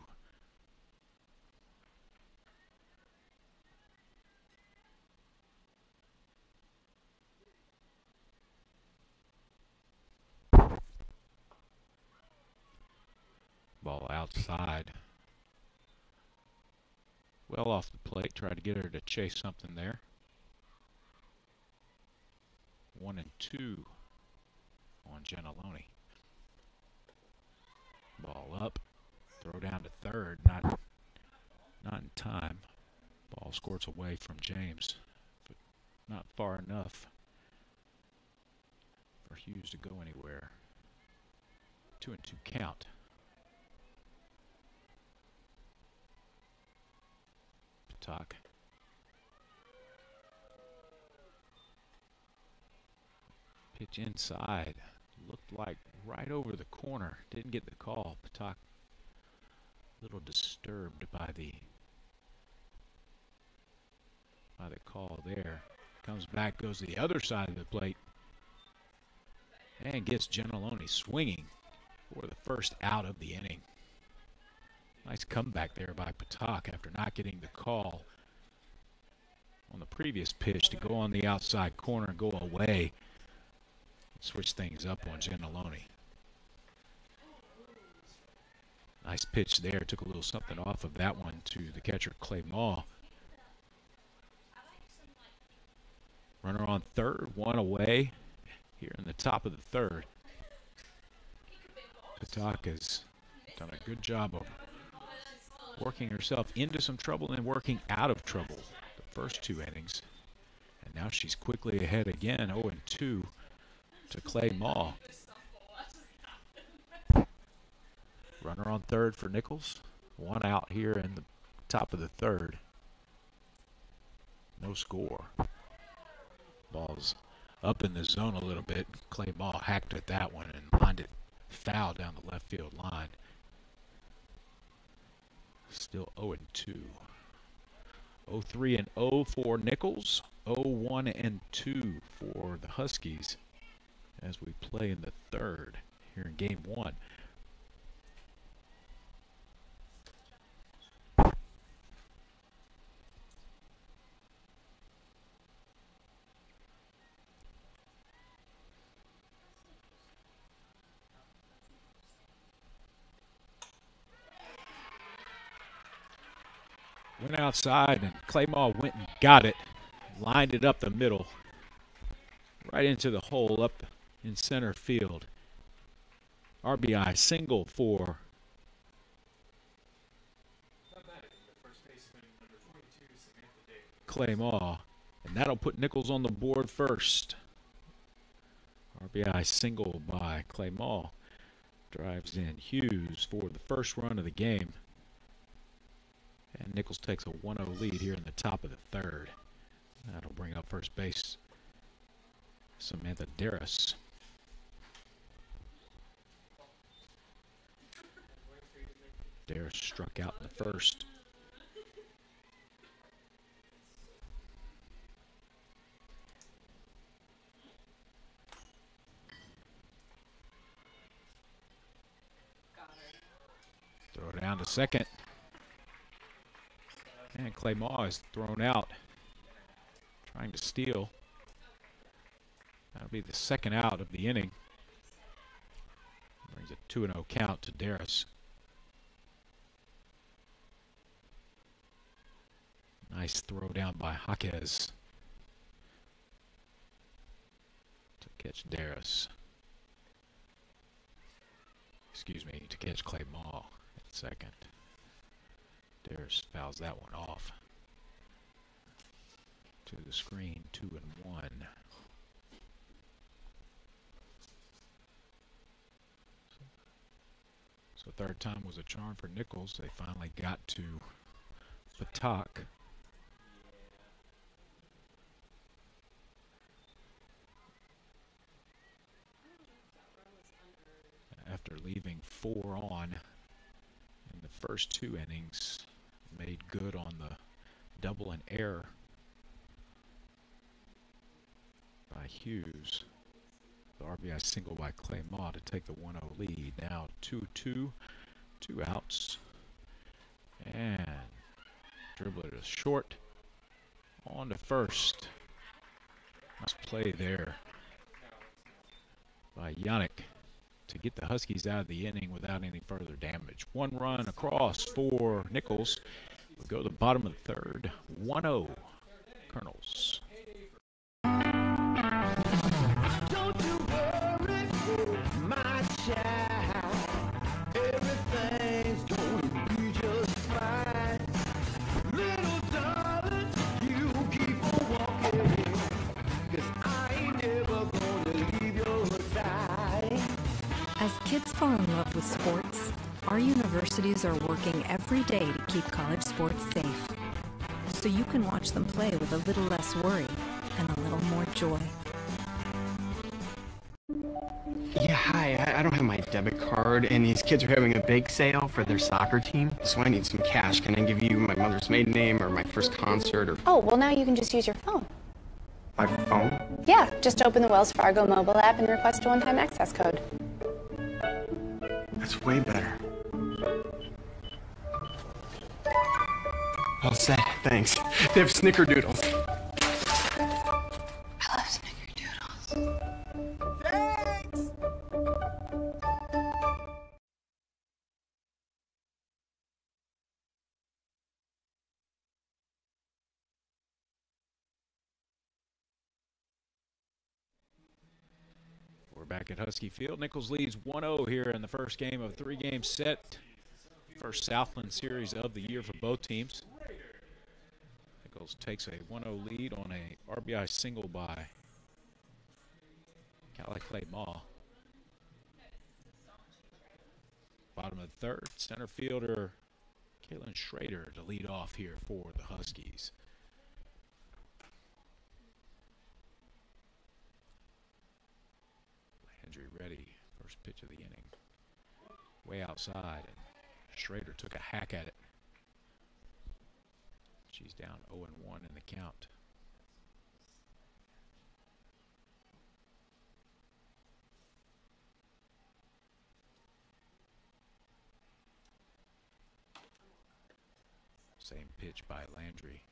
Ball outside. Well off the plate. Tried to get her to chase something there. 1-2 on Giannalone. Ball up. Throw down to third. Not in time. Ball squirts away from James, but not far enough for Hughes to go anywhere. 2-2 count. Patak. Pitch inside. Looked like right over the corner. Didn't get the call. Patak a little disturbed by the call there. Comes back, goes to the other side of the plate, and gets Giannalone swinging for the first out of the inning. Nice comeback there by Patak after not getting the call on the previous pitch to go on the outside corner and go away. Switch things up on Giannalone. Nice pitch there. Took a little something off of that one to the catcher, Clay Maw. Runner on third, one away here in the top of the third. Patak has done a good job of working herself into some trouble and working out of trouble the first two innings. And now she's quickly ahead again, 0-2 to Clay Maw. Runner on third for Nicholls. One out here in the top of the third. No score. Ball's up in the zone a little bit. Clay Maw hacked at that one and lined it foul down the left field line. Still 0-2. 0-3-0 for Nicholls. 0-1-2 for the Huskies as we play in the third here in game one. Went outside and Clay Maw went and got it. Lined it up the middle. Right into the hole up in center field. RBI single for Clay Maw. And that'll put Nicholls on the board first. RBI single by Clay Maw. Drives in Hughes for the first run of the game. And Nicholls takes a 1-0 lead here in the top of the third. That'll bring up first base Samantha Darris. Darris struck out in the first. Throw it down to second. And Clay Maw is thrown out. trying to steal. That'll be the second out of the inning. Brings a 2-0 count to Darris. Nice throw down by Jaquez to catch Darris. Excuse me, to catch Clay Mall at second. Darris fouls that one off. To the screen, 2-1. So third time was a charm for Nicholls. They finally got to Fatak. After leaving 4 on in the first 2 innings, made good on the double and error by Hughes. The RBI single by Clay Maw to take the 1-0 lead. Now 2-2, 2 outs, and dribbler to short, on to first. Nice play there by Yannick to get the Huskies out of the inning without any further damage. 1 run across for Nicholls. We'll go to the bottom of the third. 1-0 Colonels. Don't you worry, my child. Everything's gonna be just fine. Little darling, you keep on walking, 'cause I ain't never gonna leave your side. As kids fall in love with sports, our universities are working every day to keep college sports safe, so you can watch them play with a little less worry and a little more joy. Yeah, hi. I don't have my debit card, and these kids are having a bake sale for their soccer team, so I need some cash. Can I give you my mother's maiden name or my first concert or Oh, well, now you can just use your phone. my phone? Yeah, just open the Wells Fargo mobile app and request a one-time access code. That's way better. All set. Thanks. They have snickerdoodles. I love snickerdoodles. Thanks! We're back at Husky Field. Nicholls leads 1-0 here in the first game of a 3-game set. First Southland series of the year for both teams. Nicholls takes a 1-0 lead on a RBI single by Callie Clay Maw. Bottom of the third, center fielder Kaylin Schrader to lead off here for the Huskies. Landry ready, first pitch of the inning. Way outside, and Schrader took a hack at it. She's down 0-1 in the count. Same pitch by Landry.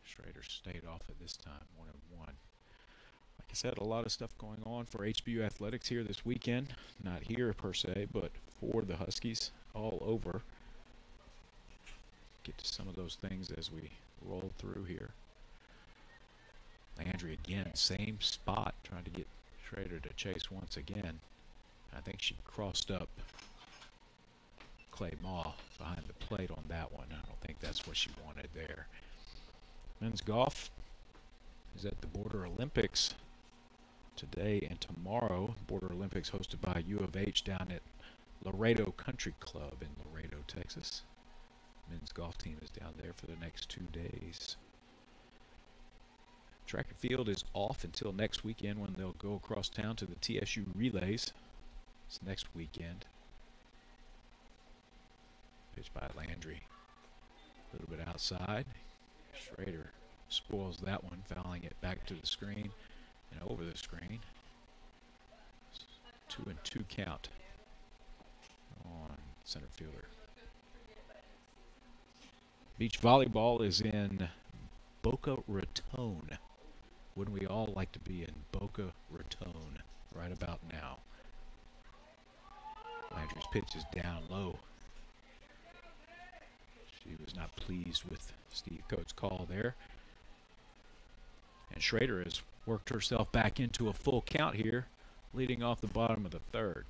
Schrader stayed off at this time, 1-1. Like I said, a lot of stuff going on for HBU athletics here this weekend. Not here per se, but for the Huskies all over. Get to some of those things as we roll through here. Landry again, same spot, trying to get Schrader to chase once again. I think she crossed up Clay Maw behind the plate on that one. I don't think that's what she wanted there. Men's golf is at the Border Olympics today and tomorrow. Border Olympics hosted by U of H down at Laredo Country Club in Laredo, Texas. Men's golf team is down there for the next 2 days. Track and field is off until next weekend when they'll go across town to the TSU Relays. It's next weekend. Pitch by Landry. A little bit outside. Schrader spoils that one, fouling it back to the screen and over the screen. 2-2 count on center fielder. Beach volleyball is in Boca Raton Wouldn't we all like to be in Boca Raton right about now? Landry's pitch is down low. She was not pleased with Steve Coates' call there. And Schrader has worked herself back into a full count here, leading off the bottom of the third.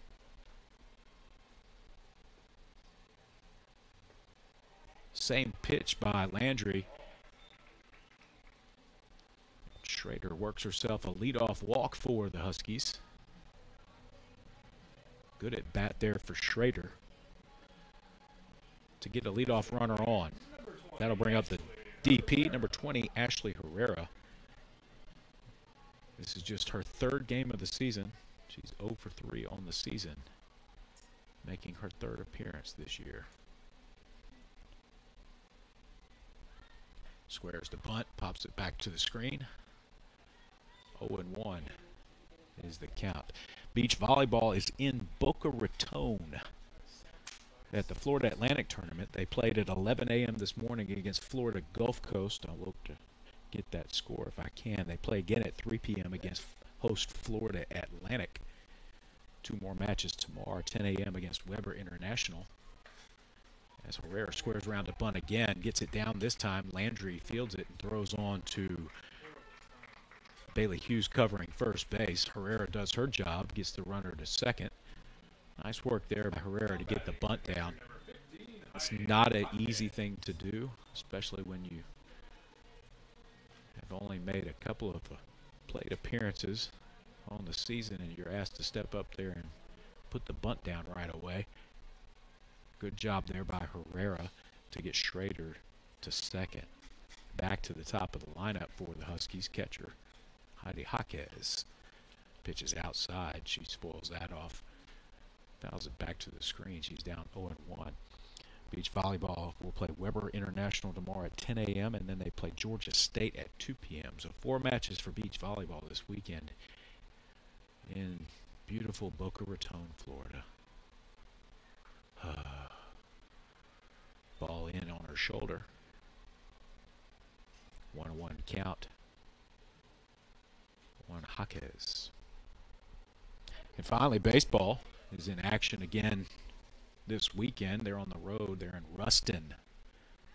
Same pitch by Landry. Schrader works herself a leadoff walk for the Huskies. Good at bat there for Schrader to get a leadoff runner on. That'll bring up the DP, number 20, Ashley Herrera. This is just her third game of the season. She's 0 for 3 on the season, making her third appearance this year. Squares the bunt, pops it back to the screen. 0-1 is the count. Beach volleyball is in Boca Raton at the Florida Atlantic Tournament. They played at 11 a.m. this morning against Florida Gulf Coast. I'll look to get that score if I can. They play again at 3 p.m. against host Florida Atlantic. 2 more matches tomorrow, 10 a.m. against Weber International. As Herrera squares around to bunt again, gets it down this time. Landry fields it and throws on to Bailey Hughes covering first base. Herrera does her job, gets the runner to second. Nice work there by Herrera to get the bunt down. It's not an easy thing to do, especially when you have only made a couple of plate appearances on the season and you're asked to step up there and put the bunt down right away. Good job there by Herrera to get Schrader to second. Back to the top of the lineup for the Huskies catcher, Heidi Jaquez. Pitches outside. She spoils that off. Fouls it back to the screen. She's down 0-1. Beach volleyball will play Weber International tomorrow at 10 a.m. and then they play Georgia State at 2 p.m. So 4 matches for beach volleyball this weekend in beautiful Boca Raton, Florida. Ball in on her shoulder. 1-1 count. Juan Jaquez. And finally, baseball is in action again this weekend. They're on the road. They're in Ruston,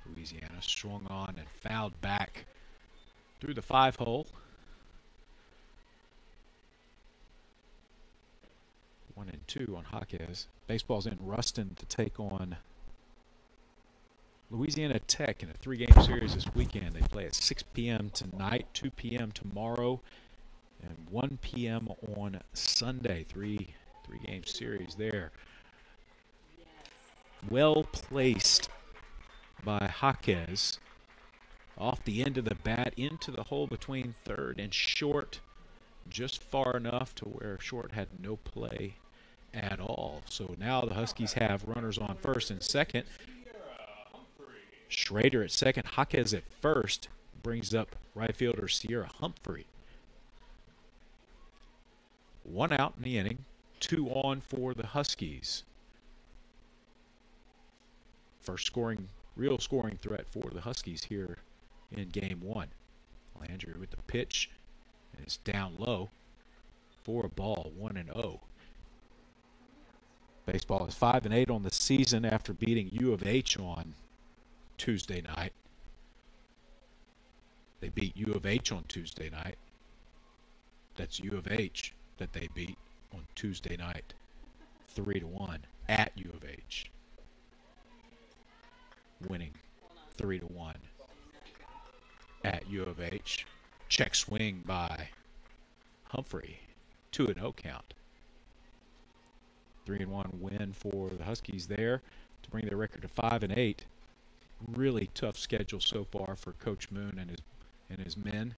Louisiana. Swung on and fouled back through the 5-hole. 1-2 on Jaquez. Baseball's in Ruston to take on Louisiana Tech in a 3-game series this weekend. They play at 6 p.m. tonight, 2 p.m. tomorrow, and 1 p.m. on Sunday. Three-game series there. Well placed by Jaquez. Off the end of the bat into the hole between third and short, just far enough to where short had no play at all. So now the Huskies have runners on first and second. Schrader at second, Jaquez at first, brings up right fielder Sierra Humphrey. 1 out in the inning, 2 on for the Huskies. First real scoring threat for the Huskies here in game 1. Landry with the pitch, and it's down low for a ball, 1-0. Baseball is 5-8 on the season after beating U of H on Tuesday night. They beat U of H on Tuesday night. That's U of H that they beat on Tuesday night, 3-1 at U of H. Winning 3-1 at U of H. Check swing by Humphrey, 2-0 count. 3-1 win for the Huskies there to bring their record to 5-8. Really tough schedule so far for Coach Moon and his men.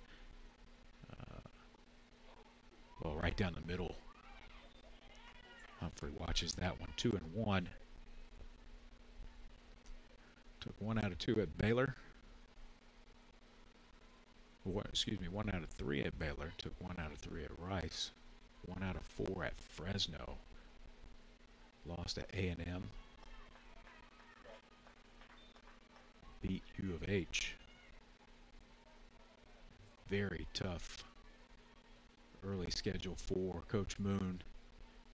Well, right down the middle. Humphrey watches that one. 2-1. Took 1 out of 2 at Baylor. 1 out of 3 at Baylor. Took 1 out of 3 at Rice. 1 out of 4 at Fresno. Lost at A&M. Beat U of H. Very tough early schedule for Coach Moon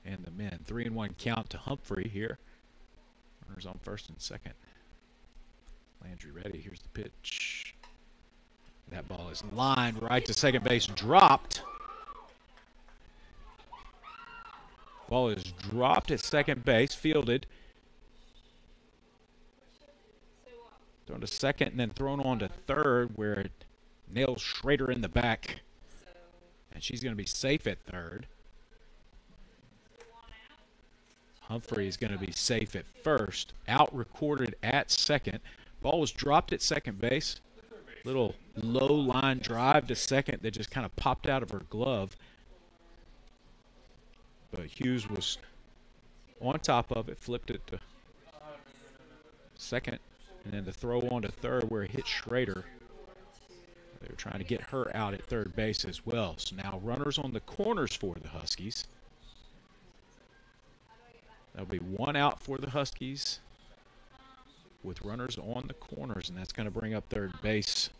and the men. 3-1 count to Humphrey here. Runners on first and second. Landry ready. Here's the pitch. That ball is lined right to second base. Dropped. Ball is dropped at second base. Fielded. Thrown to second and then thrown on to third where it nails Schrader in the back. And she's going to be safe at third. Humphrey is going to be safe at first. Out recorded at second. Ball was dropped at second base. Little low line drive to second that just kind of popped out of her glove. But Hughes was on top of it, flipped it to second, and then the throw on to third where it hit Schrader. They were trying to get her out at third base as well. So now runners on the corners for the Huskies. That'll be one out for the Huskies with runners on the corners, and that's going to bring up third base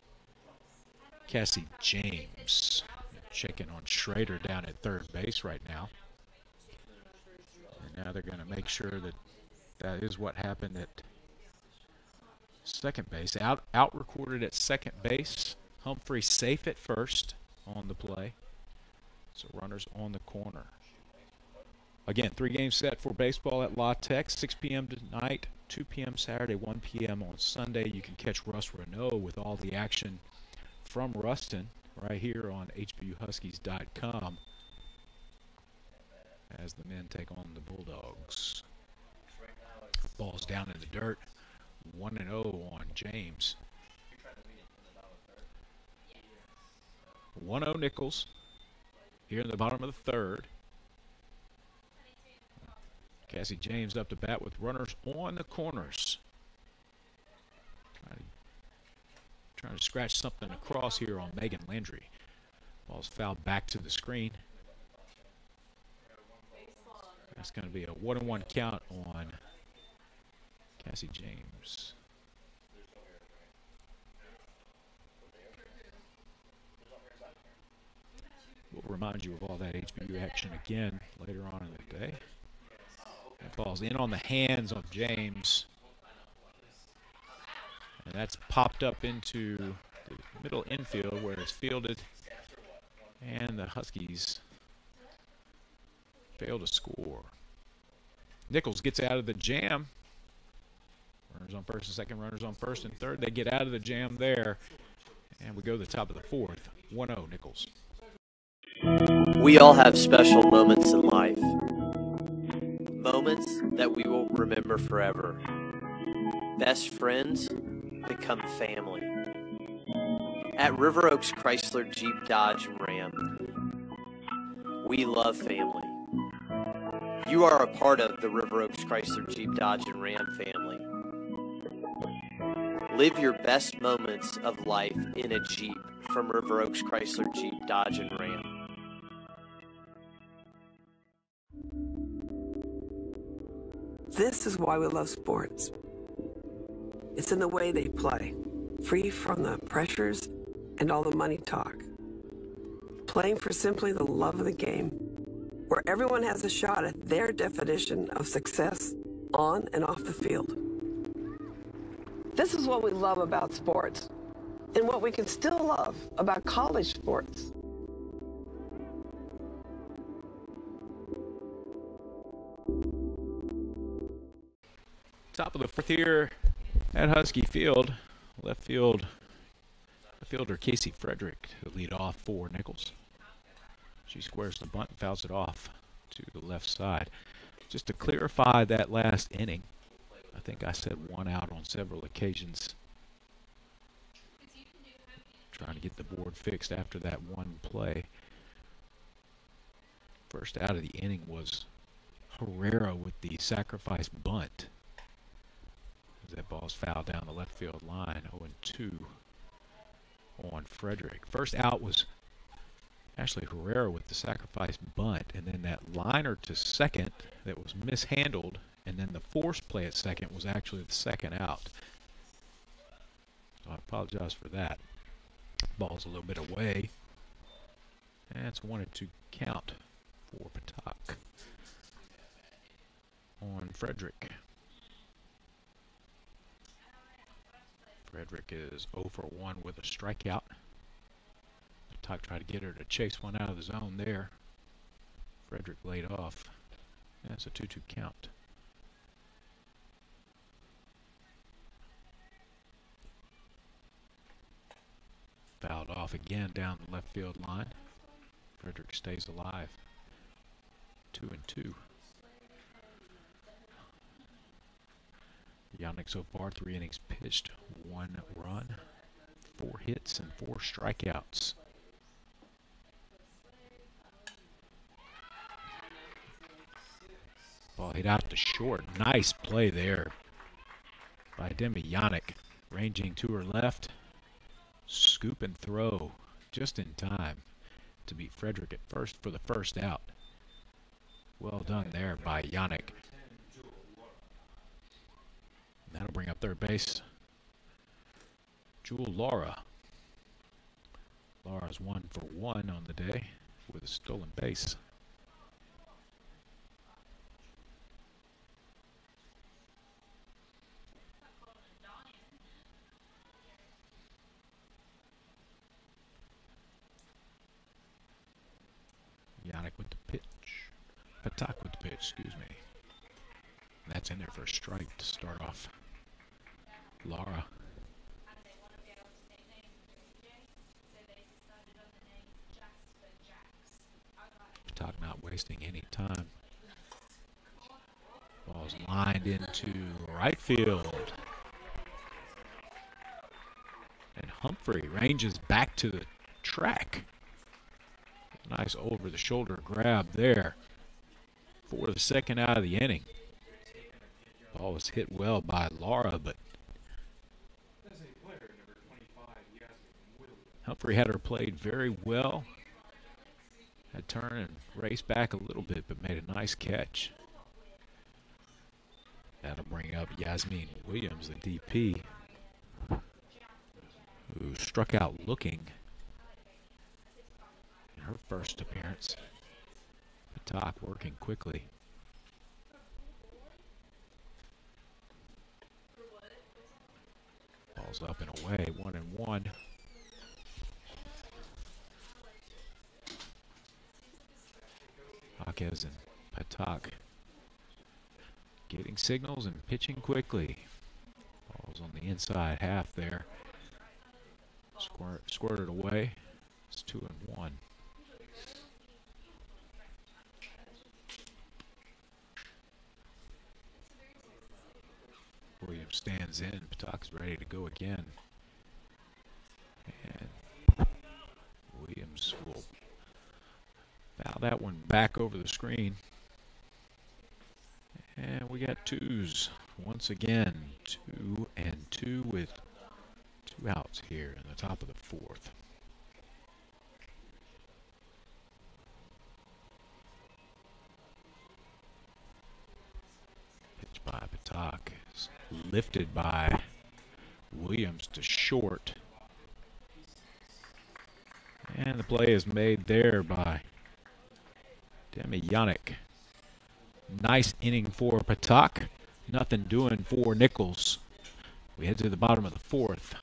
Cassie James. Checking on Schrader down at third base right now. And now they're going to make sure that that is what happened at second base. Out recorded at second base. Humphrey safe at first on the play. So runners on the corner. Again, 3-game set for baseball at La Tech, 6 p.m. tonight, 2 p.m. Saturday, 1 p.m. on Sunday. You can catch Russ Renault with all the action from Ruston right here on HBUHuskies.com as the men take on the Bulldogs. Ball's down in the dirt, 1-0 on James. 1-0 Nicholls here in the bottom of the third. Cassie James up to bat with runners on the corners. Trying to scratch something across here on Megan Landry. Ball's fouled back to the screen. That's going to be a 1-1 count on Cassie James. We'll remind you of all that HBU action again later on in the day. That ball's in on the hands of James. And that's popped up into the middle infield where it's fielded. And the Huskies fail to score. Nicholls gets out of the jam. Runners on first and second, runners on first and third. They get out of the jam there. And we go to the top of the fourth. 1-0 Nicholls. We all have special moments in life. Moments that we will remember forever. Best friends become family. At River Oaks Chrysler Jeep Dodge and Ram, we love family. You are a part of the River Oaks Chrysler Jeep Dodge and Ram family. Live your best moments of life in a Jeep from River Oaks Chrysler Jeep Dodge and Ram. This is why we love sports. It's in the way they play, free from the pressures and all the money talk. Playing for simply the love of the game, where everyone has a shot at their definition of success on and off the field. This is what we love about sports, and what we can still love about college sports. Top of the fourth here at Husky Field. Left fielder Casey Frederick to lead off for Nicholls. She squares the bunt and fouls it off to the left side. Just to clarify that last inning, I think I said one out on several occasions. Trying to get the board fixed after that one play. First out of the inning was Herrera with the sacrifice bunt. That ball's fouled down the left field line. 0-2 on Frederick. First out was Ashley Herrera with the sacrifice bunt, and then that liner to second that was mishandled, and then the force play at second was actually the second out. So I apologize for that. Ball's a little bit away. That's 1-2 count for Patak on Frederick. Frederick is 0 for 1 with a strikeout. Patak tried to get her to chase one out of the zone there. Frederick laid off. That's a 2-2 count. Fouled off again down the left field line. Frederick stays alive. 2-2. Yannick so far 3 innings pitched, 1 run, 4 hits, and 4 strikeouts. Ball hit out to short. Nice play there by Demi Yannick, ranging to her left. Scoop and throw just in time to beat Frederick at first for the first out. Well done there by Yannick. That'll bring up third base Jewel Laura. Laura's 1 for 1 on the day with a stolen base. Yannick with the pitch. Patak with the pitch, excuse me. And that's in there for a strike to start off. Laura. Patak not wasting any time. Ball's lined into right field. And Humphrey ranges back to the track. Nice over-the-shoulder grab there for the second out of the inning. Ball was hit well by Laura, but Humphrey had her played very well. Had turned and raced back a little bit, but made a nice catch. That'll bring up Yasmin Williams, the DP, who struck out looking in her first appearance. Patak working quickly. Ball's up and away, 1-1. Jaquez and Patak getting signals and pitching quickly. Ball's on the inside half there. Squirted away. It's 2-1. Williams stands in. Patak's ready to go again. And Williams will foul that one back over the screen. And we got twos once again. 2-2 with 2 outs here in the top of the fourth. Pitch by Patak. Lifted by Williams to short. And the play is made there by Demi Yannick. Nice inning for Patak. Nothing doing for Nicholls. We head to the bottom of the fourth.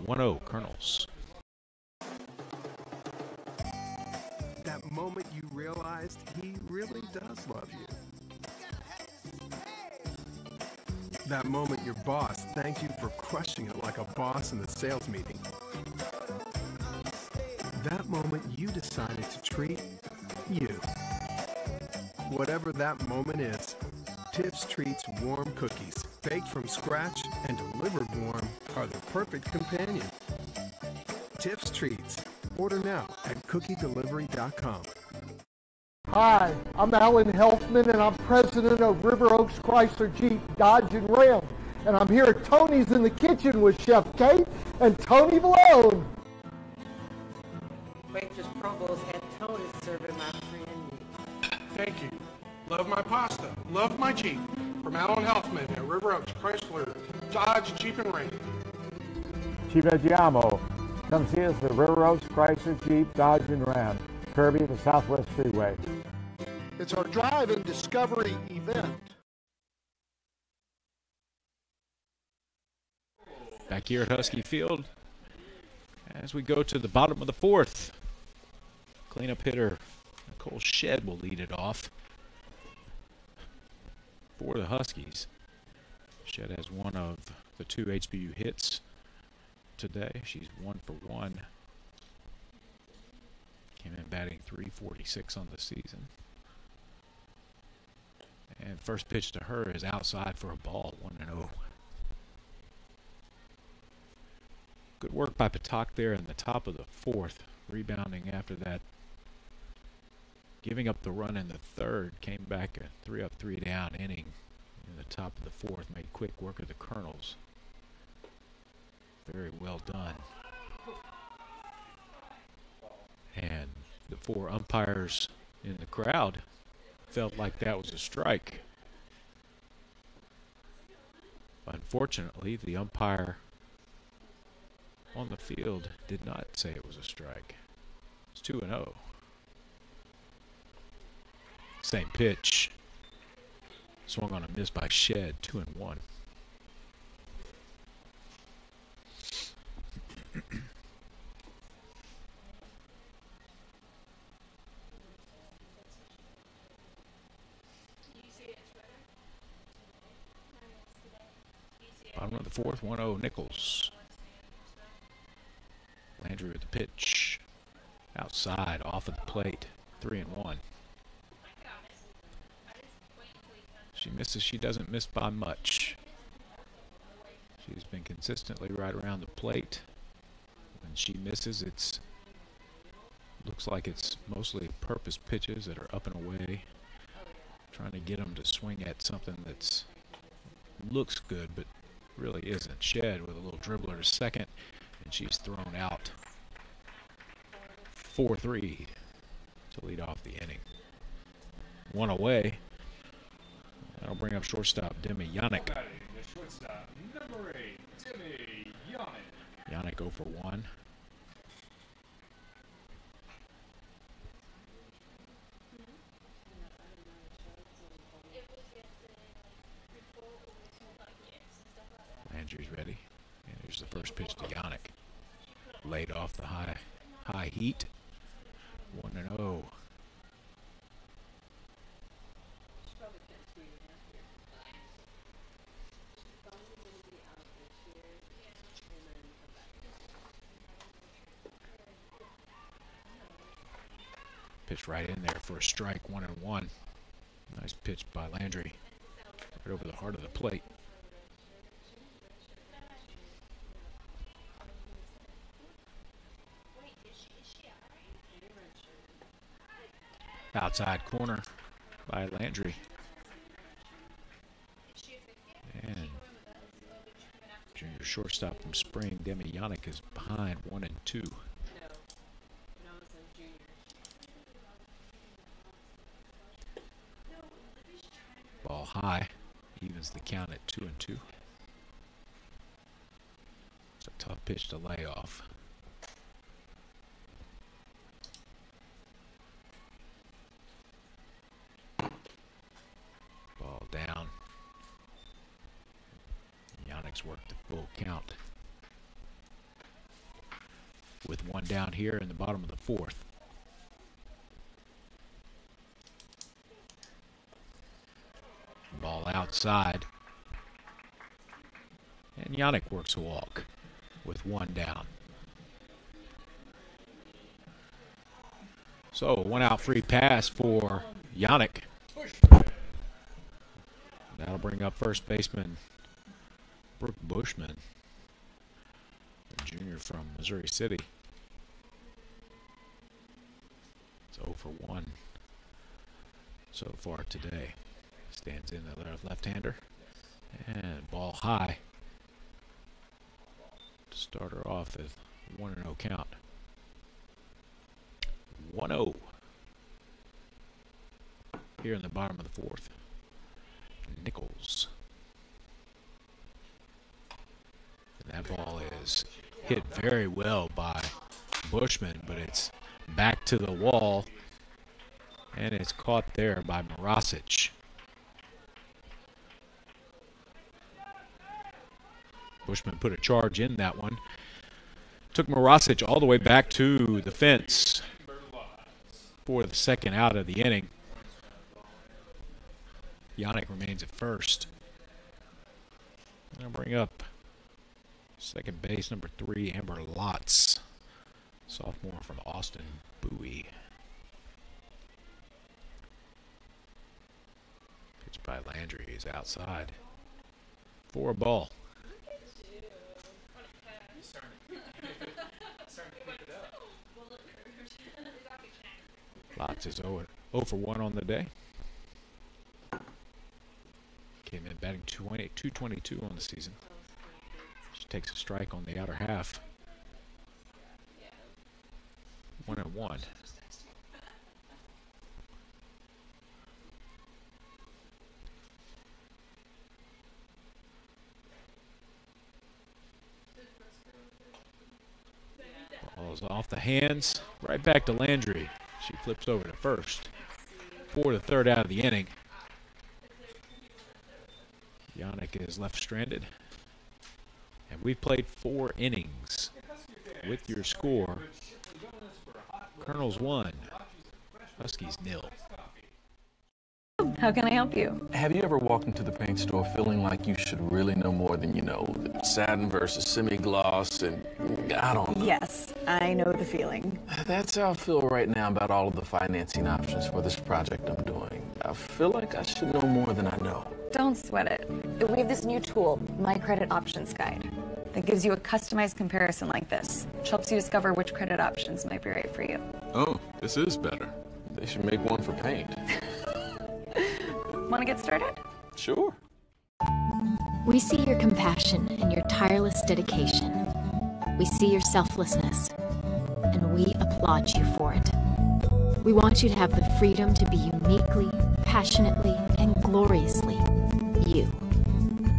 1-0 Colonels. That moment you realized he really does love you. That moment your boss thanked you for crushing it like a boss in the sales meeting. That moment you decided to treat you. Whatever that moment is, Tips Treats warm cookies, baked from scratch and delivered warm, are the perfect companion. Tips Treats. Order now at cookiedelivery.com. Hi, I'm Alan Helfman, and I'm president of River Oaks Chrysler Jeep Dodge and Ram. And I'm here at Tony's in the kitchen with Chef Kate and Tony Valone. Waitress Provost had Tony serving my friend Nick. Thank you. Love my pasta. Love my Jeep. From Alan Helfman at River Oaks Chrysler Dodge Jeep and Ram. Ci vediamo. Come see us at River Oaks Chrysler Jeep Dodge and Ram, Kirby to Southwest Freeway. It's our Drive and Discovery event. Back here at Husky Field, as we go to the bottom of the fourth, cleanup hitter Nicholls Shed will lead it off for the Huskies. Shed has one of the 2 HBU hits today. She's 1 for 1. Came in batting .346 on the season. And first pitch to her is outside for a ball, 1-0. Good work by Patak there in the top of the fourth, rebounding after that. Giving up the run in the third, came back a 3-up, 3-down inning in the top of the fourth, made quick work of the Colonels. Very well done. And the 4 umpires in the crowd felt like that was a strike. Unfortunately, the umpire on the field did not say it was a strike. It's 2-0. Same pitch. Swung on a miss by Shed, 2-1. Bottom of the fourth, 1-0 Nicholls. Landry with the pitch. Outside, off of the plate, 3-1. She misses, she doesn't miss by much. She's been consistently right around the plate. When she misses, it's looks like it's mostly purpose pitches that are up and away. Trying to get them to swing at something that's looks good, but really isn't. Shed with a little dribbler to second, and she's thrown out. 4-3 to lead off the inning. 1 away. That'll bring up shortstop Demi Yannick. The shortstop, number 8, Demi Yannick. Yannick 0 for 1. Landry's ready. And here's the first pitch to Yannick. Laid off the high heat. 1-0. Pitched right in there for a strike, 1-1. Nice pitch by Landry. Right over the heart of the plate. Outside corner by Landry. And junior shortstop from Spring, Demi Yannick, is behind 1-2. Ball high, evens the count at 2-2. It's a tough pitch to lay off. Ball down. Yannick's worked the full count. With 1 down here in the bottom of the fourth. Ball outside. And Yannick works a walk with 1 down. So, 1 out free pass for Yannick. That'll bring up first baseman Brooke Bushman, a junior from Missouri City. It's 0 for 1 so far today. Stands in the left-hander. And ball high to start her off at 1-0 count. 1-0 here in the bottom of the fourth. Nicholls. And that ball is hit very well by Bushman, but it's back to the wall, and it's caught there by Morosic. Bushman put a charge in that one. Took Morosic all the way back to the fence for the second out of the inning. Yannick remains at first. I'll bring up second base, number 3, Amber Lotz, sophomore from Austin Bowie. Pitched by Landry is outside for a ball. Lotz is 0 for 1 on the day. Came in batting 222 on the season. She takes a strike on the outer half. 1-1. Ball's off the hands, right back to Landry. She flips over to first for the third out of the inning. Yannick is left stranded. And we've played 4 innings. With your score, Colonels 1, Huskies 0. How can I help you? Have you ever walked into the paint store feeling like you should really know more than you know? Satin versus semi-gloss and I don't know. Yes, I know the feeling. That's how I feel right now about all of the financing options for this project I'm doing. I feel like I should know more than I know. Don't sweat it. We have this new tool, My Credit Options Guide, that gives you a customized comparison like this, which helps you discover which credit options might be right for you. Oh, this is better. They should make one for paint. Want to get started? Sure. We see your compassion and your tireless dedication. We see your selflessness, and we applaud you for it. We want you to have the freedom to be uniquely, passionately, and gloriously you.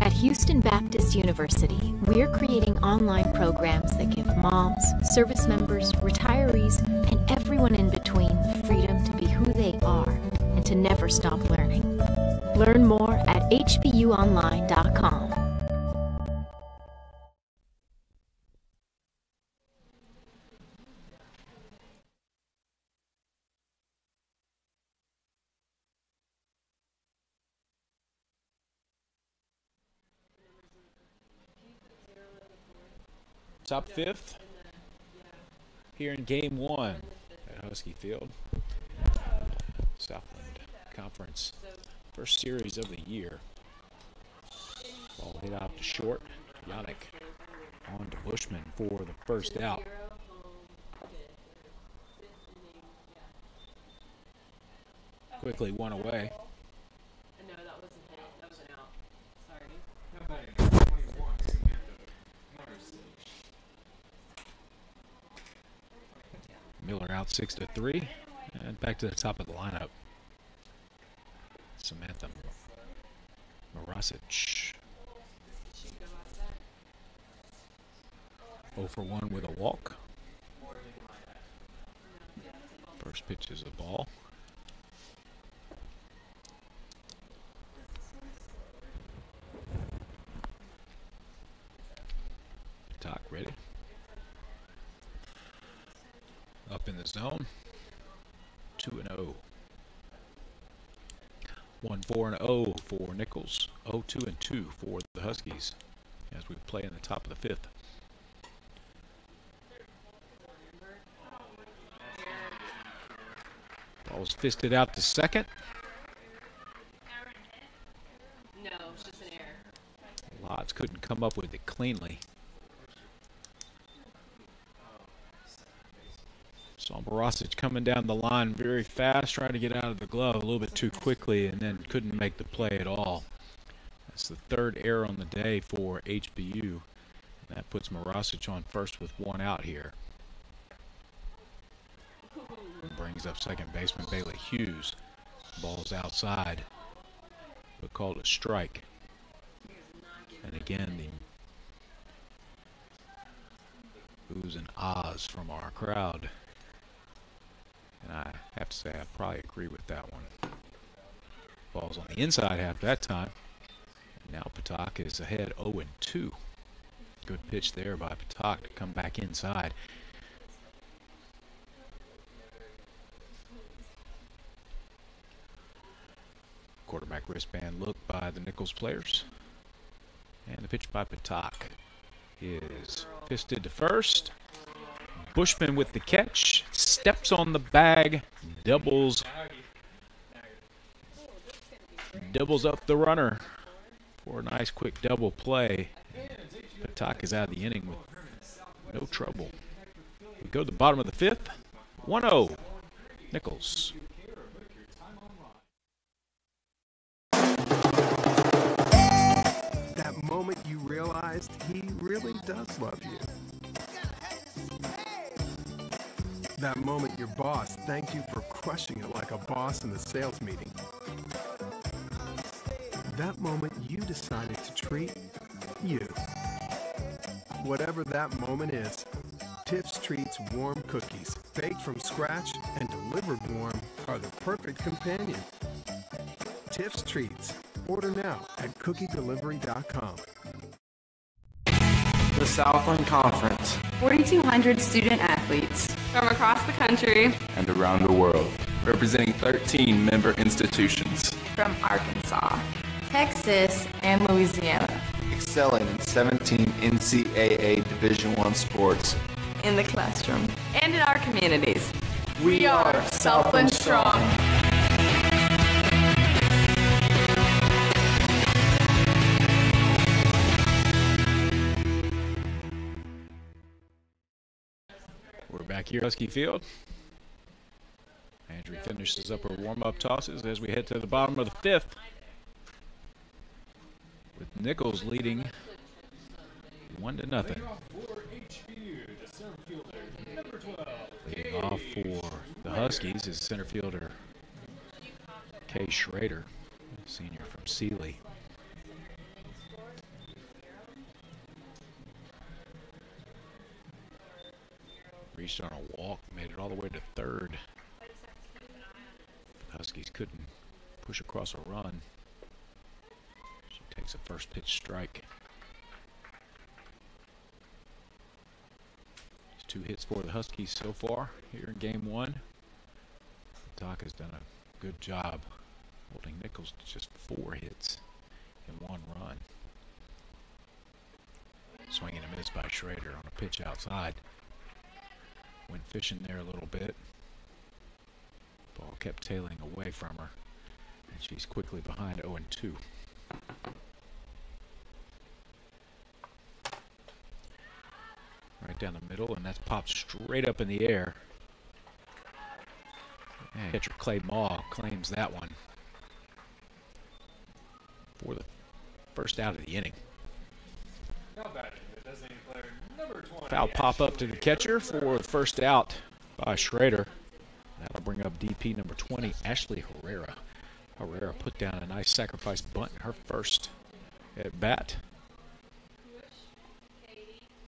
At Houston Baptist University, we are creating online programs that give moms, service members, retirees, and everyone in between the freedom to be who they are and to never stop learning. Learn more at hbuonline.com. Top 5th here in Game 1 at Husky Field. Southland Conference. First series of the year. Ball hit out to short. Yannick on to Bushman for the first out. Quickly one away. No, that wasn't hit. That was an out. Sorry. How about in 21, Samantha Miller out 6-3. And back to the top of the lineup. Samantha Morosic. 0 for 1 with a walk. First pitch is a ball. Talk ready. Up in the zone. 2-0. 1-4-0 for Nicholls. 0-2-2 for the Huskies as we play in the top of the 5th. Ball was fisted out to second. No, it's just an error. Lotz couldn't come up with it cleanly. Saw Morosic coming down the line very fast, trying to get out of the glove a little bit too quickly, and then couldn't make the play at all. That's the 3rd error on the day for HBU. That puts Morosic on first with 1 out here. And brings up second baseman Bailey Hughes. Ball's outside, but called a strike. And again, the oohs and ahs from our crowd. have to say I probably agree with that one. Ball's on the inside half that time. And now Patak is ahead 0-2. Good pitch there by Patak to come back inside. Quarterback wristband look by the Nicholls players. And the pitch by Patak is fisted to first. Bushman with the catch. Steps on the bag. Doubles up the runner for a nice quick double play. Patak is out of the inning with no trouble. We go to the bottom of the fifth. 1-0. Nicholls. That moment you realized he really does love you. That moment your boss thanked you for crushing it like a boss in the sales meeting. That moment you decided to treat you. Whatever that moment is, Tiff's Treats warm cookies, baked from scratch and delivered warm, are the perfect companion. Tiff's Treats. Order now at cookiedelivery.com. The Southland Conference 4,200 student athletes from across the country and around the world, representing 13 member institutions from Arkansas, Texas, and Louisiana, excelling in 17 NCAA Division I sports in the classroom and in our communities. We are Southland Strong. We're back here at Husky Field. Andrew finishes up her warm-up tosses as we head to the bottom of the fifth, with Nicholls leading 1-0. Leading off for the Huskies is center fielder Kay Schrader, senior from Sealy. Reached on a walk, made it all the way to third. The Huskies couldn't push across a run. She takes a first pitch strike. 2 hits for the Huskies so far here in game 1. Doc has done a good job holding Nicholls to just 4 hits and 1 run. Swing and a miss by Schrader on a pitch outside. Went fishing there a little bit. Ball kept tailing away from her, and she's quickly behind 0-2. Right down the middle, and that's popped straight up in the air. And catcher Clay Maw claims that one for the first out of the inning. Foul pop up to the catcher for the first out by Schrader. That'll bring up DP number 20, Ashley Herrera. Herrera put down a nice sacrifice bunt in her first at bat.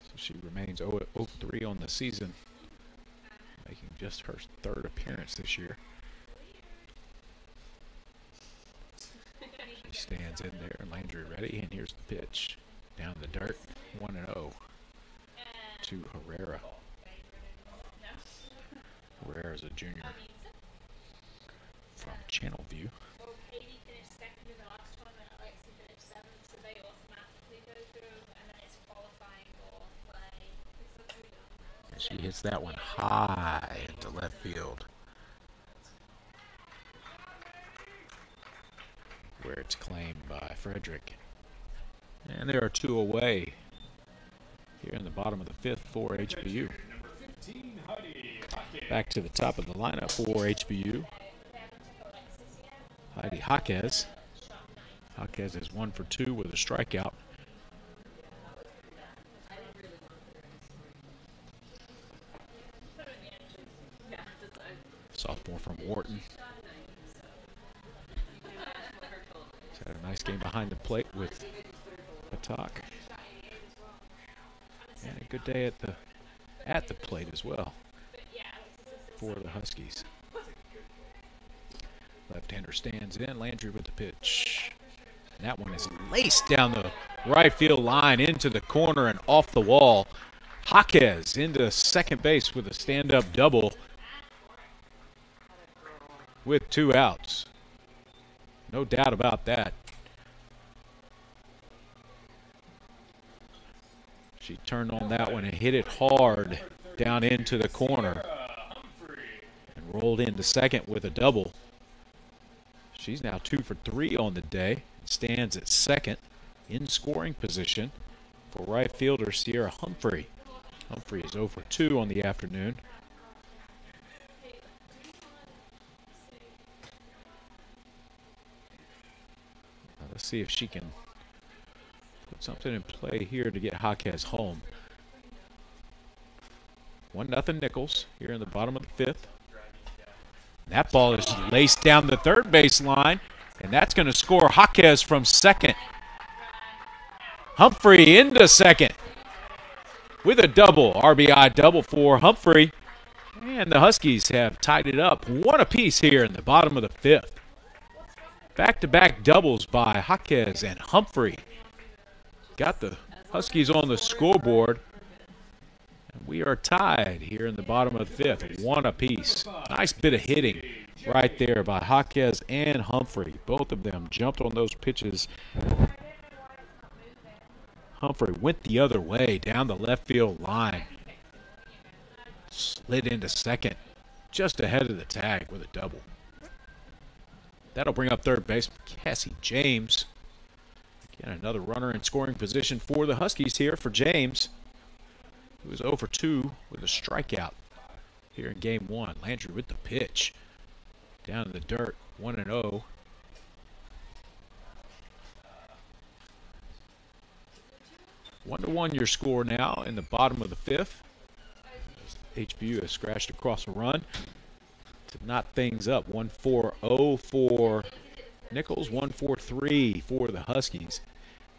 So she remains 0-3 on the season, making just her 3rd appearance this year. She stands in there, and Landry ready, and here's the pitch. Down the dirt, 1-0 to Herrera. Herrera's a junior from Channelview. And she hits that one high into left field, where it's claimed by Frederick. And there are 2 away here in the bottom of the 5th for HBU. Back to the top of the lineup for HBU. Heidi Jaquez. Jaquez is 1 for 2 with a strikeout. Sophomore from Wharton. She's had a nice game behind the plate with Patak. And a good day at the plate as well for the Huskies. Left-hander stands in. Landry with the pitch. And that one is laced down the right field line into the corner and off the wall. Jaquez into second base with a stand-up double with 2 outs. No doubt about that. She turned on that one and hit it hard down into the corner and rolled into second with a double. She's now 2 for 3 on the day. Stands at second in scoring position for right fielder Sierra Humphrey. Humphrey is 0 for 2 on the afternoon. Now let's see if she can put something in play here to get Jaquez home. 1-0 Nicholls here in the bottom of the 5th. That ball is laced down the third base line, and that's going to score Jaquez from second. Humphrey into second with a double, RBI double for Humphrey. And the Huskies have tied it up 1 apiece here in the bottom of the 5th. Back-to-back doubles by Jaquez and Humphrey. Got the Huskies on the scoreboard. And we are tied here in the bottom of the 5th, 1 apiece. Nice bit of hitting right there by Jaquez and Humphrey. Both of them jumped on those pitches. Humphrey went the other way down the left field line. Slid into second, just ahead of the tag with a double. That'll bring up third baseman Cassie James. Again, another runner in scoring position for the Huskies here for James, who was 0 for 2 with a strikeout here in game 1. Landry with the pitch. Down in the dirt, 1-0. One to 1 your score now in the bottom of the 5th. HBU has scratched across a run to knot things up. 1-4-0 for Nicholls, 1-4-3 for the Huskies.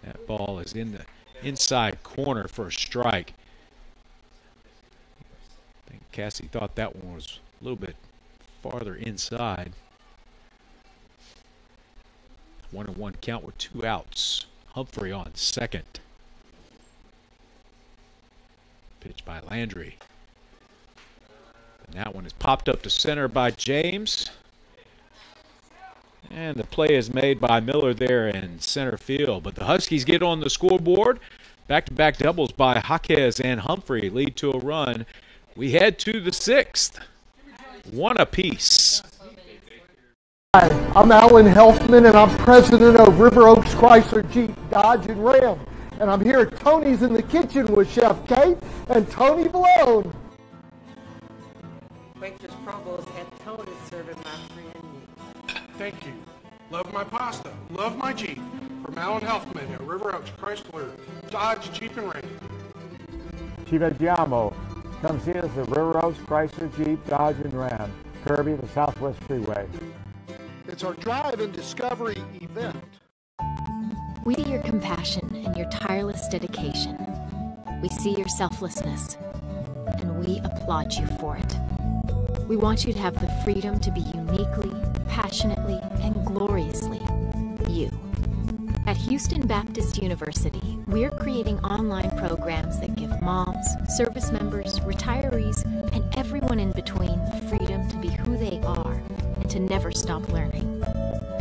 That ball is in the inside corner for a strike. I think Cassie thought that one was a little bit farther inside. 1-1 count with 2 outs. Humphrey on second. Pitch by Landry. And that one is popped up to center by James. And the play is made by Miller there in center field. But the Huskies get on the scoreboard. Back-to-back doubles by Jaquez and Humphrey lead to a run. We head to the 6th. 1 apiece. Hi, I'm Alan Helfman, and I'm president of River Oaks Chrysler Jeep Dodge and Ram. And I'm here at Tony's in the kitchen with Chef Kate and Tony Malone. Waitress Provost had Tony serving my friend Nick. Thank you. Love my pasta. Love my Jeep. From Alan Helfman at River Oaks Chrysler Dodge Jeep and Ram. Ci vediamo. Come see us at River Oaks Chrysler Jeep Dodge and Ram, Kirby, the Southwest Freeway. It's our Drive and Discovery event. We see your compassion and your tireless dedication. We see your selflessness, and we applaud you for it. We want you to have the freedom to be uniquely, passionately, and gloriously you. At Houston Baptist University, we're creating online programs that give moms, service members, retirees, and everyone in between the freedom to be who they are and to never stop learning.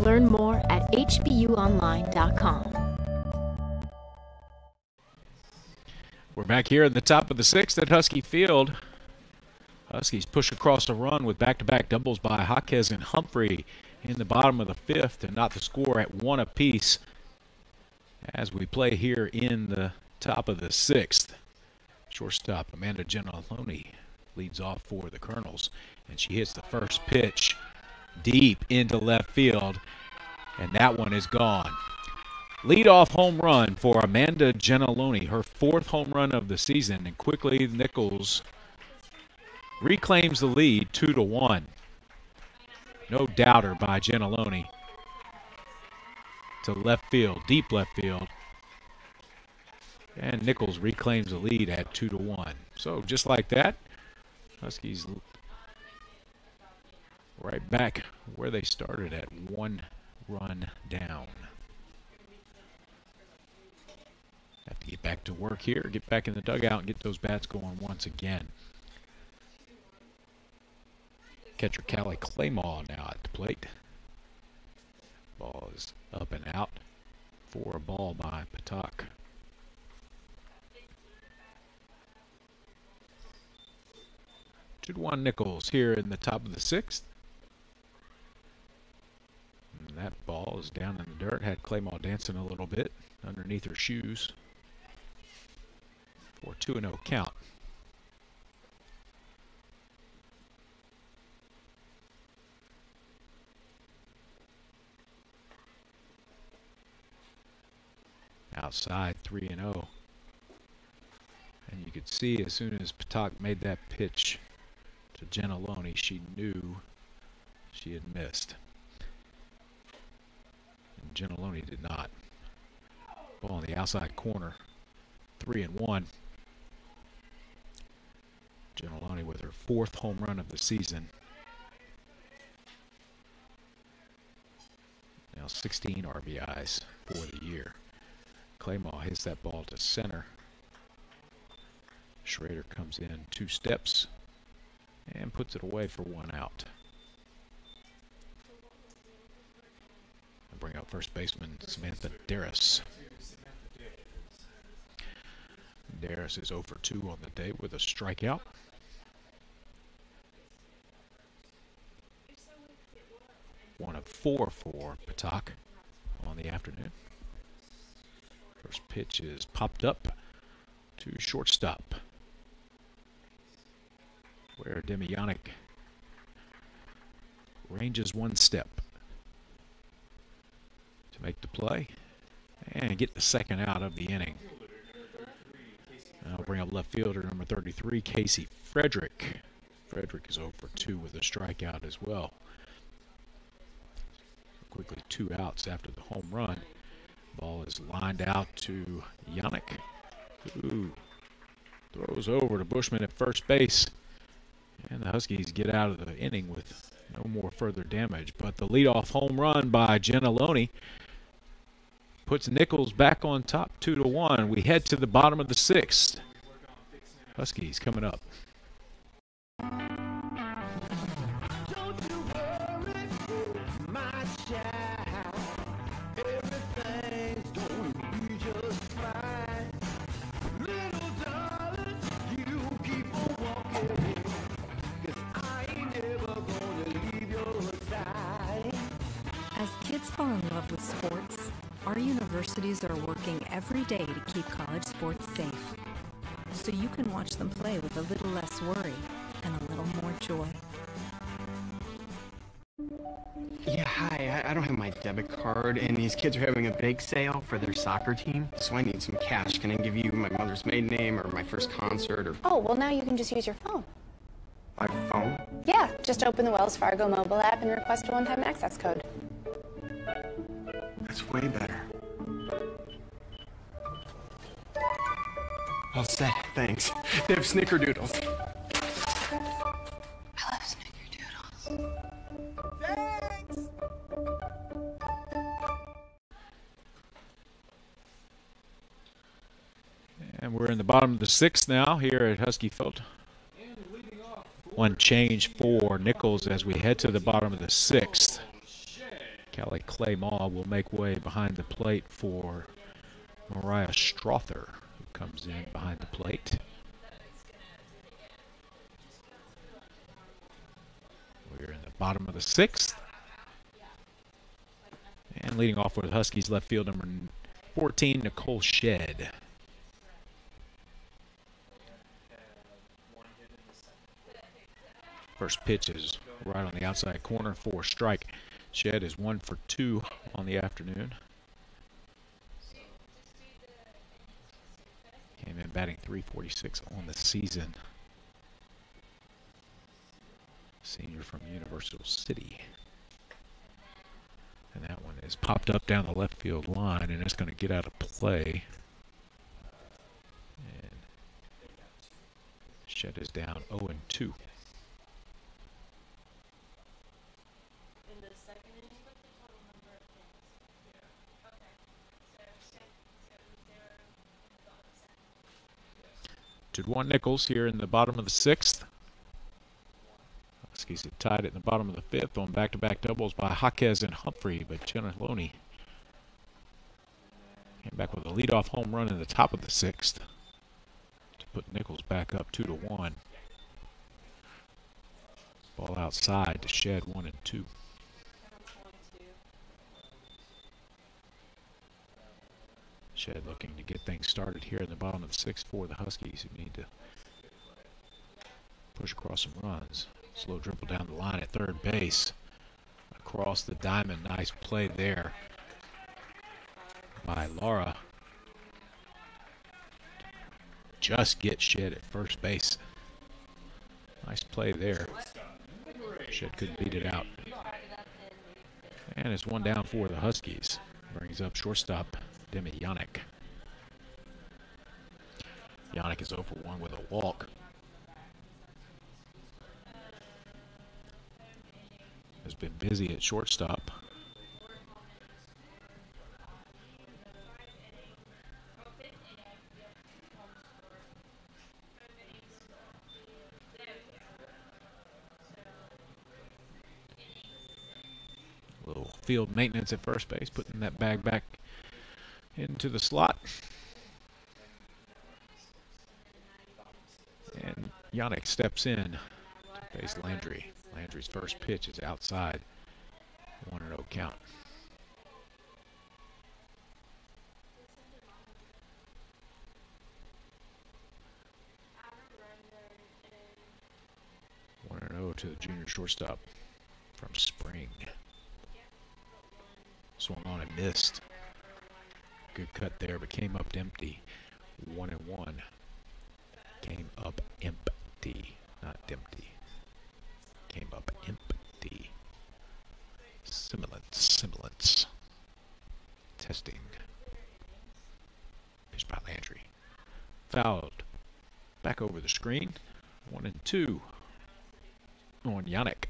Learn more at hbuonline.com. We're back here at the top of the 6th at Husky Field. Huskies push across a run with back-to-back doubles by Jaquez and Humphrey in the bottom of the 5th to knot the score at 1 apiece as we play here in the top of the 6th. Shortstop Amanda Gentiloni leads off for the Colonels, and she hits the first pitch deep into left field, and that one is gone. Leadoff home run for Amanda Gentiloni, her 4th home run of the season, and quickly Nicholls reclaims the lead 2-1. No doubter by Gentiloni to left field, deep left field. And Nicholls reclaims the lead at 2-1. So just like that, Huskies right back where they started at, 1 run down. Have to get back to work here, get back in the dugout and get those bats going once again. Catcher Callie Claymore now at the plate. Ball is up and out for a ball by Patak. Two to 1 Nicholls here in the top of the 6th. And that ball is down in the dirt. Had Claymore dancing a little bit underneath her shoes for 2-0 count. Outside 3-0. And you could see as soon as Patak made that pitch to Gentiloni, she knew she had missed. And Gentiloni did not. Ball in the outside corner. 3-1. Gentiloni with her 4th home run of the season. Now 16 RBIs for the year. Claymore hits that ball to center. Schrader comes in 2 steps and puts it away for 1 out. I'll bring out first baseman Samantha Darris. Darris is 0 for 2 on the day with a strikeout. One of 4 for Patak on the afternoon. First pitch is popped up to shortstop, where Demjanic ranges 1 step to make the play and get the 2nd out of the inning. I'll bring up left fielder number 33, Casey Frederick. Frederick is 0 for 2 with a strikeout as well. Quickly 2 outs after the home run. Ball is lined out to Yannick, who throws over to Bushman at first base. And the Huskies get out of the inning with no more further damage. But the leadoff home run by Gentiloni puts Nicholls back on top 2-1. We head to the bottom of the 6th. Huskies coming up. As kids fall in love with sports, our universities are working every day to keep college sports safe, so you can watch them play with a little less worry and a little more joy. Yeah, hi. I don't have my debit card, and these kids are having a big sale for their soccer team, so I need some cash. Can I give you my mother's maiden name or my first concert or... Oh, well, now you can just use your phone. My phone? Yeah, just open the Wells Fargo mobile app and request a one-time access code. That's way better. All set, thanks. They have snickerdoodles. I love snickerdoodles. And we're in the bottom of the 6th now here at Husky Field. 1 change for Nicholls as we head to the bottom of the 6th. Callie Claymore will make way behind the plate for Mariah Strother, who comes in behind the plate. We're in the bottom of the 6th. And leading off with Huskies left field number 14, Nicole Shedd. First pitch is right on the outside corner for a strike. Shedd is 1 for 2 on the afternoon. Came in batting .346 on the season. Senior from Universal City. And that one is popped up down the left field line, and it's going to get out of play. And Shedd is down 0-2. 2-1 Nicholls here in the bottom of the 6th. Huskies have tied it in the bottom of the 5th on back-to-back doubles by Jaquez and Humphrey, but Gentiloni came back with a leadoff home run in the top of the 6th to put Nicholls back up 2-1. Ball outside to Shed 1 and 2. Shed looking to get things started here in the bottom of the 6th for the Huskies, who need to push across some runs. Slow dribble down the line at third base. Across the diamond. Nice play there by Laura. Just get Shed at first base. Nice play there. Shed couldn't beat it out. And it's one down for the Huskies. Brings up shortstop Demi Yannick. Yannick is 0 for 1 with a walk. Has been busy at shortstop. A little field maintenance at first base, putting that bag back into the slot. And Yannick steps in to face Landry. Landry's first pitch is outside. 1-0 count. One and 0 to the junior shortstop from Spring. Swung on and missed. Good cut there, but came up empty. 1-1. Came up empty, not empty. Came up empty. Simulants. Testing. Pitched by Landry. Fouled. Back over the screen. 1 and 2 on Yannick.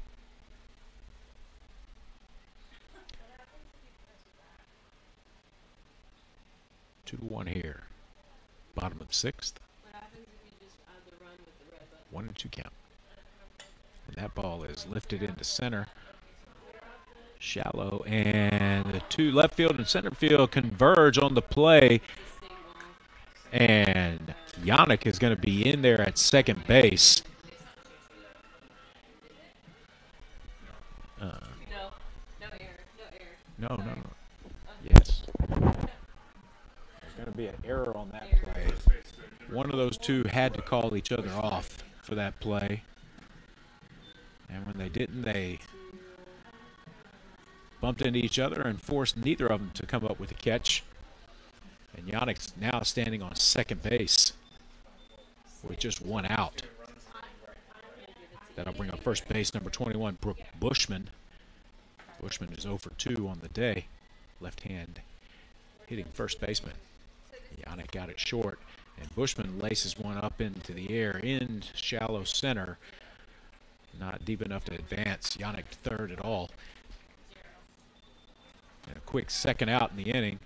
Two to 1 here. Bottom of the 6th. 1 and 2 count. And that ball is lifted into center. Shallow, and the two left field and center field converge on the play. And Yannick is going to be in there at second base. No. Yes. There's going to be an error on that play. One of those two had to call each other off for that play. And when they didn't, they bumped into each other and forced neither of them to come up with a catch. And Yannick's now standing on second base with just one out. That'll bring up first base number 21, Brooke Bushman. Bushman is 0 for 2 on the day. Left hand hitting first baseman. Yannick got it short, and Bushman laces one up into the air in shallow center. Not deep enough to advance. Yannick third at all. And a quick second out in the inning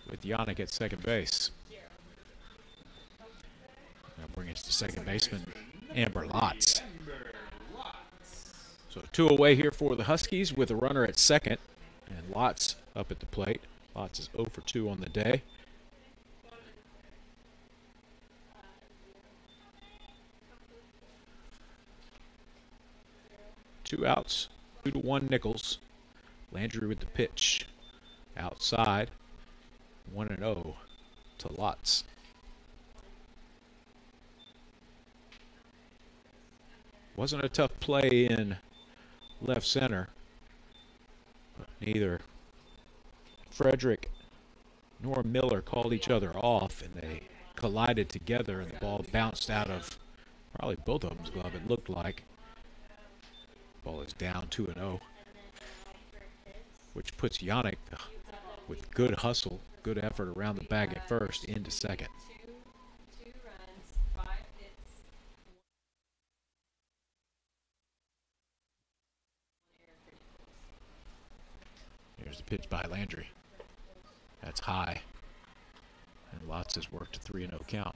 with Yannick at second base. Now bring us to second baseman Amber Lotz. So 2 away here for the Huskies with a runner at second. And Lotz up at the plate. Lotz is 0 for 2 on the day. Two outs, 2-1 Nicholls. Landry with the pitch. Outside, 1-0 to Lotz. Wasn't a tough play in left center. But neither Frederick nor Miller called each other off, and they collided together, and the ball bounced out of probably both of them's glove, it looked like. Ball is down 2-0, which puts Yannick with good hustle, good effort around the bag at first into second. Here's the pitch by Landry. That's high. And Lotz has worked a 3-0 count.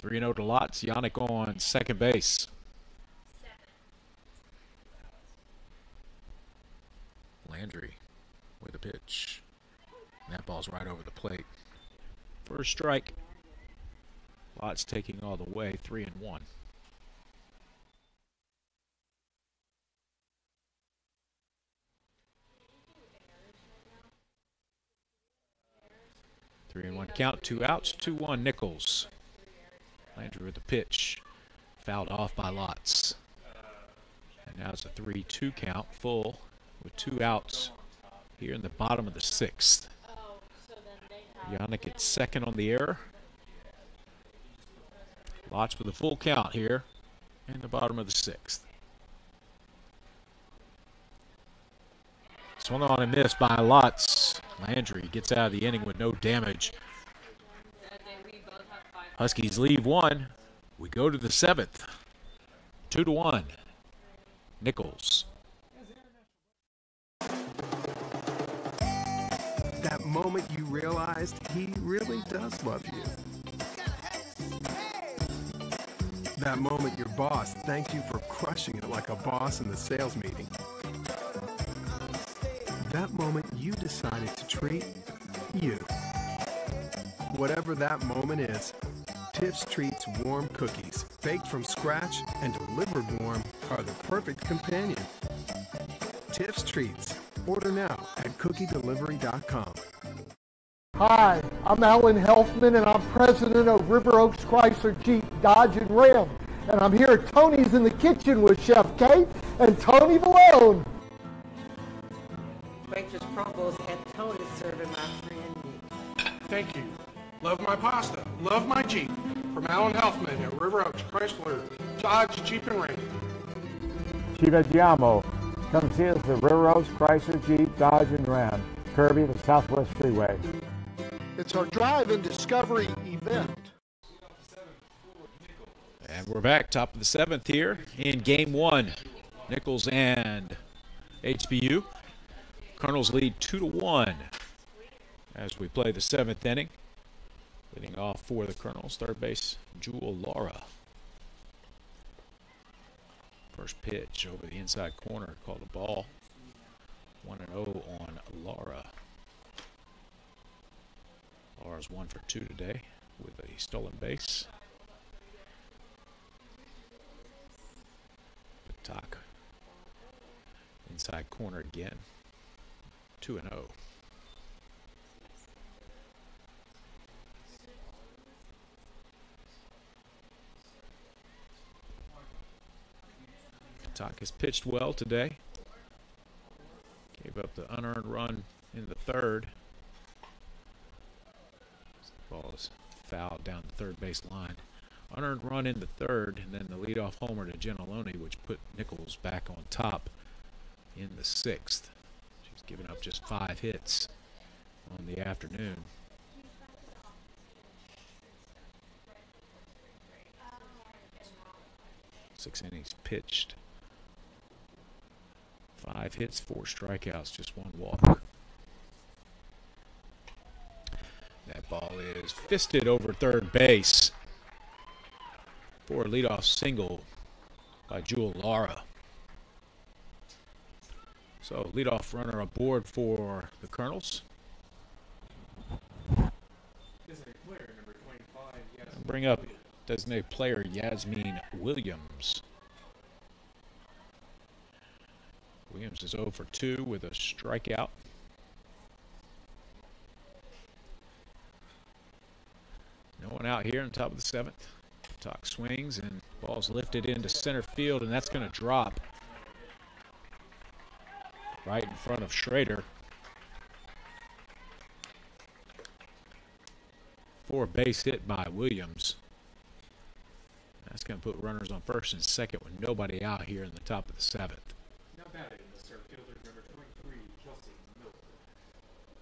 3-0 to Lots. Yannick on second base. Landry with a pitch. And that ball's right over the plate. First strike. Lots taking all the way, 3-1. 3-1 count, 2 outs, 2-1 Nicholls. Landry with the pitch. Fouled off by Lots. And now it's a 3-2 count, full, with 2 outs here in the bottom of the 6th. Yannick at second on the error. Lots with a full count here in the bottom of the 6th. Swung on and missed by Lots. Landry gets out of the inning with no damage. Huskies leave 1. We go to the 7th. 2-1. Nicholls. That moment you realized he really does love you. That moment your boss thanked you for crushing it like a boss in the sales meeting. That moment you decided to treat you. Whatever that moment is, Tiff's Treats warm cookies, baked from scratch and delivered warm, are the perfect companion. Tiff's Treats. Order now at cookiedelivery.com. Hi, I'm Alan Helfman, and I'm president of River Oaks Chrysler Jeep Dodge and Ram. And I'm here at Tony's in the kitchen with Chef Kate and Tony Malone. Waitress Provost had Tony serving my friend Nick. Thank you. Love my pasta. Love my Jeep. From Alan Helfman at River Oaks Chrysler Dodge Jeep and Ram. Ci vediamo. Come see us at River Oaks Chrysler Jeep Dodge and Ram, Kirby, the Southwest Freeway. It's our drive and discovery event. And we're back, top of the 7th here in game 1. Nicholls and HBU. Colonels lead 2-1 as we play the 7th inning. Leading off for the Colonels, third base, Jewel Laura. First pitch over the inside corner, called a ball. 1-0 on Laura. Laura's 1 for 2 today with a stolen base. Patak inside corner again. 2-0. Patak has pitched well today. Gave up the unearned run in the 3rd. The ball is fouled down the third base line. Unearned run in the 3rd, and then the leadoff homer to Gentiloni, which put Nicholls back on top in the 6th. She's given up just 5 hits on the afternoon. Six innings pitched. 5 hits, 4 strikeouts, just 1 walk. That ball is fisted over third base for a leadoff single by Jewel Lara. So leadoff runner aboard for the Colonels. Bring up designated player Yasmin Williams. Williams is 0 for 2 with a strikeout. No one out here on top of the 7th. Talk swings and ball's lifted into center field, and that's going to drop right in front of Schrader. For a base hit by Williams. That's going to put runners on first and second with nobody out here in the top of the 7th. Not bad, center fielder number 23, Chelsea Miller.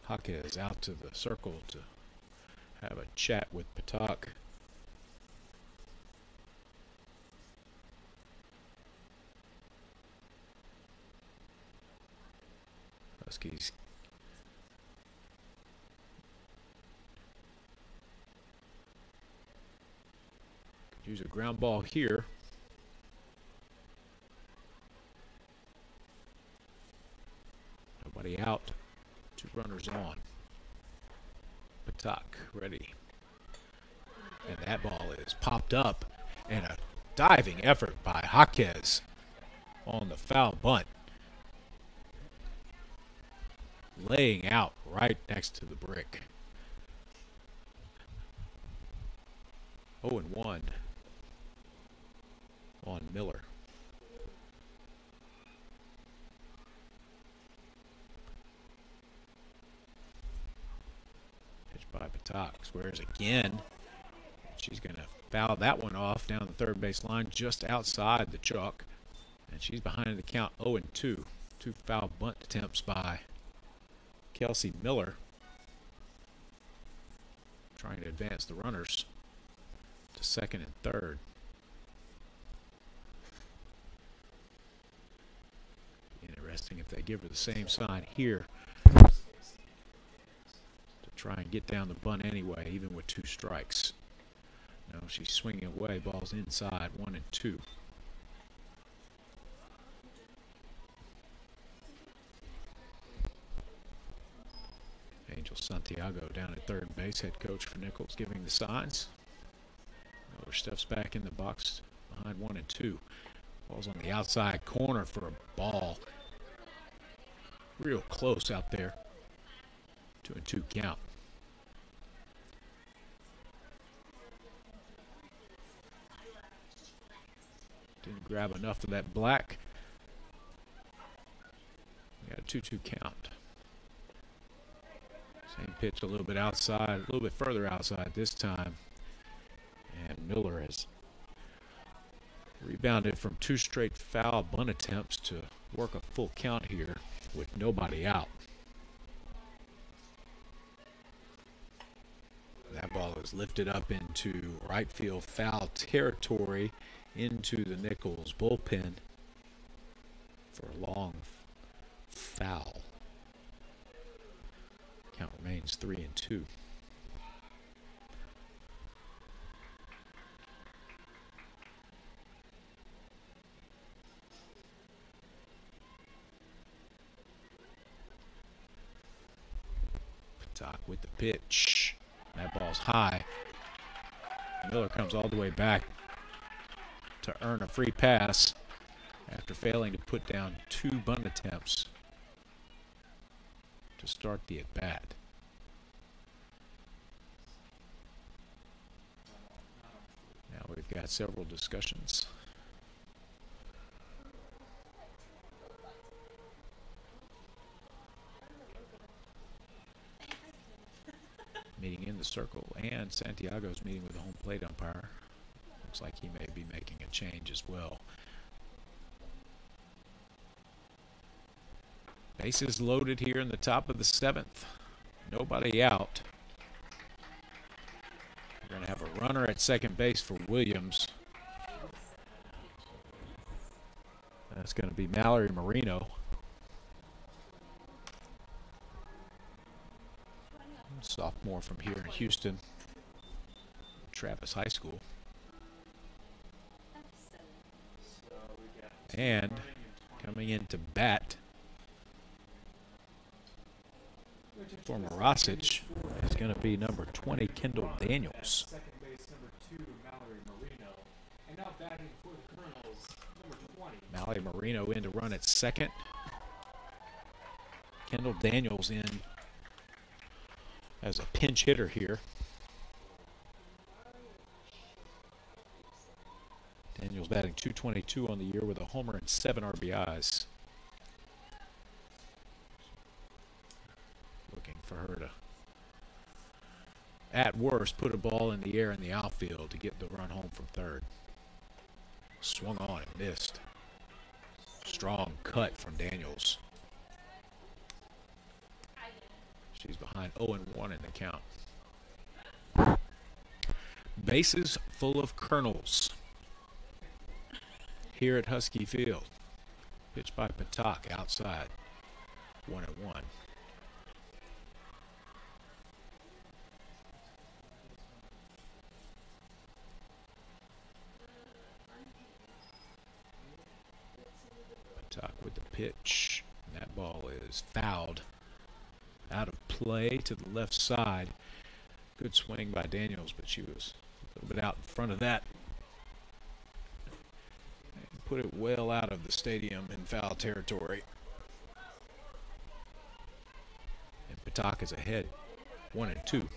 Huck is out to the circle to have a chat with Patak. Huskies Use a ground ball here. Nobody out. 2 runners on. Patak ready. And that ball is popped up. And a diving effort by Jaquez on the foul bunt. Laying out right next to the brick. 0-1 on Miller. Pitch by Patak. Squares again. She's going to foul that one off down the third base line just outside the chalk. And she's behind the count 0-2. 2 foul bunt attempts by Kelsey Miller. Trying to advance the runners to second and third. Interesting if they give her the same sign here to try and get down the bunt anyway, even with 2 strikes. No, she's swinging away. Ball's inside, 1-2. Angel Santiago down at third base, head coach for Nicholls, giving the signs. Miller steps back in the box behind 1-2. Ball's on the outside corner for a ball. Real close out there. 2-2 count. Didn't grab enough of that black. We got a 2-2 count. Same pitch a little bit outside, a little bit further outside this time. And Miller has rebounded from 2 straight foul bunt attempts to work a full count here with nobody out. That ball is lifted up into right field foul territory into the Nicholls bullpen for a long foul. Count remains 3-2. Patak with the pitch. That ball's high. Miller comes all the way back to earn a free pass after failing to put down 2 bunt attempts to start the at-bat. Now we've got several discussions. Meeting in the circle, and Santiago's meeting with the home plate umpire. Looks like he may be making a change as well. Bases loaded here in the top of the 7th. Nobody out. We're going to have a runner at second base for Williams. That's going to be Mallory Marino. Sophomore from here in Houston, Travis High School. And coming in to bat for Morosic is going to be number 20, Kendall Daniels. Second base, number 2, Mallory Marino. And now batting for the Colonels, number 20. Mallory Marino in to run at second. Kendall Daniels in as a pinch hitter here. Daniels batting .222 on the year with a homer and 7 RBIs. Looking for her to, at worst, put a ball in the air in the outfield to get the run home from third. Swung on and missed. Strong cut from Daniels. She's behind 0-1 in the count. Bases full of Colonels here at Husky Field. Pitched by Patak outside. 1-1. pitch. And that ball is fouled out of play to the left side. Good swing by Daniels, but she was a little bit out in front of that. And put it well out of the stadium in foul territory. And Patak is ahead, 1-2.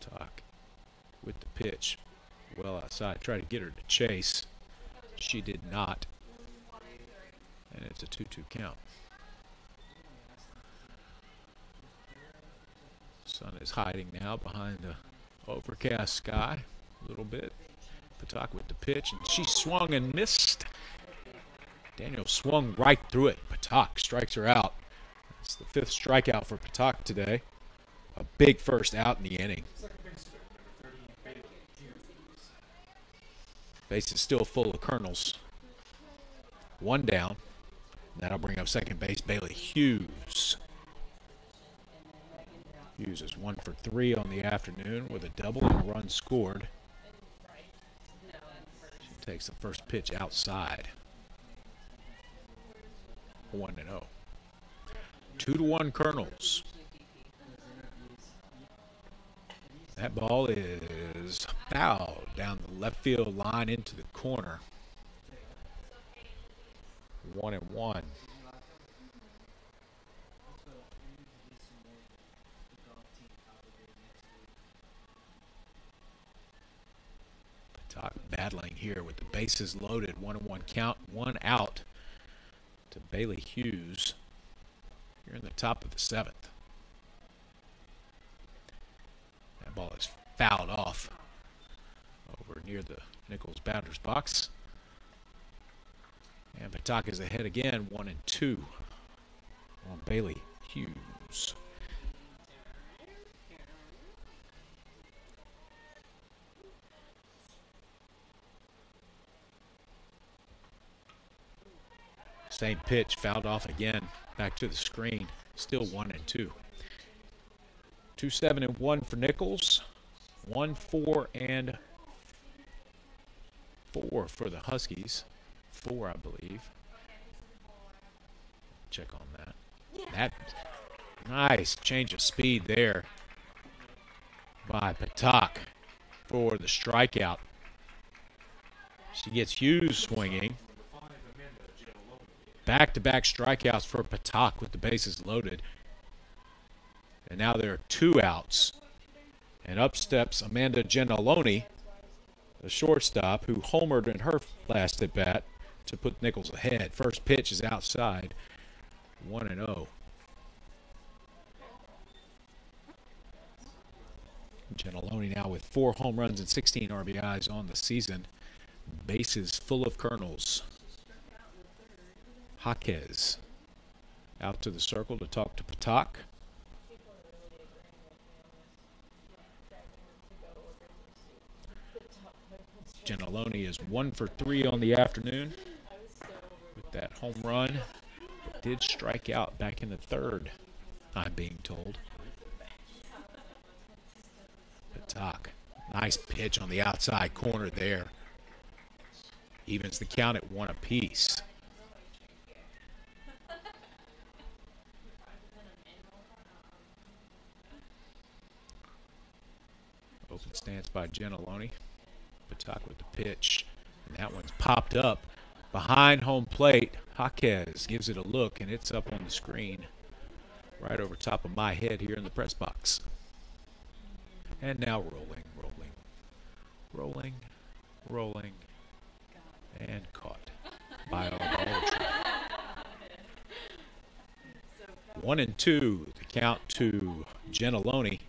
Patak with the pitch, well outside. Try to get her to chase. She did not. And it's a 2-2 count. Sun is hiding now behind the overcast sky a little bit. Patak with the pitch, and she swung and missed. Daniel swung right through it. Patak strikes her out. It's the 5th strikeout for Patak today. A big first out in the inning. Base is still full of Colonels. 1 down. That'll bring up second base Bailey Hughes. Hughes is 1 for 3 on the afternoon with a double and a run scored. She takes the first pitch outside. 1-0. 2-1 Colonels. That ball is fouled down the left field line into the corner. 1-1. Patak battling here with the bases loaded. 1-1 count, 1 out to Bailey Hughes. Here in the top of the 7th. That ball is fouled off over near the Nicholls batter's box. And Patak is ahead again, 1-2 on Bailey Hughes. Same pitch, fouled off again. Back to the screen. Still 1-2. 2-7-1 for Nicholls. 1-4-4 for the Huskies. 4, I believe. Check on that. That nice change of speed there by Patak for the strikeout. She gets Hughes swinging. Back-to-back strikeouts for Patak with the bases loaded. And now there are 2 outs. And up steps Amanda Gentiloni, the shortstop, who homered in her last at-bat to put Nicholls ahead. First pitch is outside. 1-0. Gentiloni now with 4 home runs and 16 RBIs on the season. Bases full of Colonels. Jaquez out to the circle to talk to Patak. Gentiloni is 1 for 3 on the afternoon with that home run. But did strike out back in the 3rd, I'm being told. Patak, nice pitch on the outside corner there. Evens the count at 1 apiece. Open stance by Gentiloni. Patak with the pitch. And that one's popped up behind home plate. Jaquez gives it a look, and it's up on the screen right over top of my head here in the press box. And now rolling, and caught by Aldridge. 1-2, the count to Gentiloni.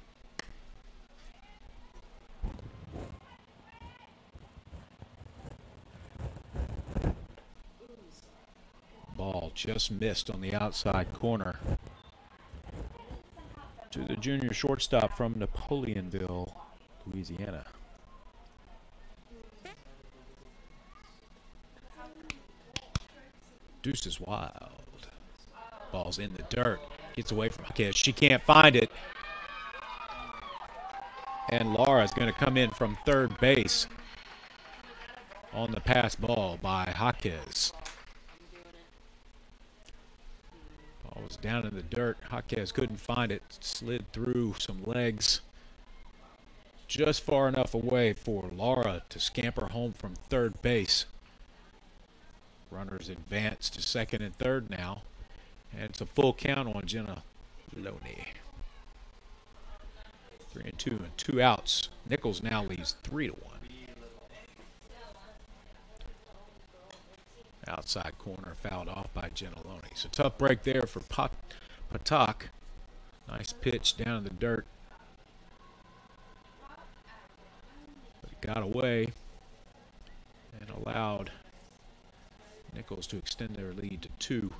Ball just missed on the outside corner to the junior shortstop from Napoleonville, Louisiana. Deuce is wild. Ball's in the dirt. Gets away from Jaquez. She can't find it. And Laura's going to come in from third base on the pass ball by Jaquez. Ball was down in the dirt. Jaquez couldn't find it. Slid through some legs. Just far enough away for Laura to scamper home from third base. Runners advance to second and third now. And it's a full count on Jenna Loney. 3-2 and 2 outs. Nicholls now leads 3-1. Outside corner fouled off by Jenna Loney. So tough break there for Patak. Nice pitch down in the dirt. But it got away and allowed Nicholls to extend their lead to 2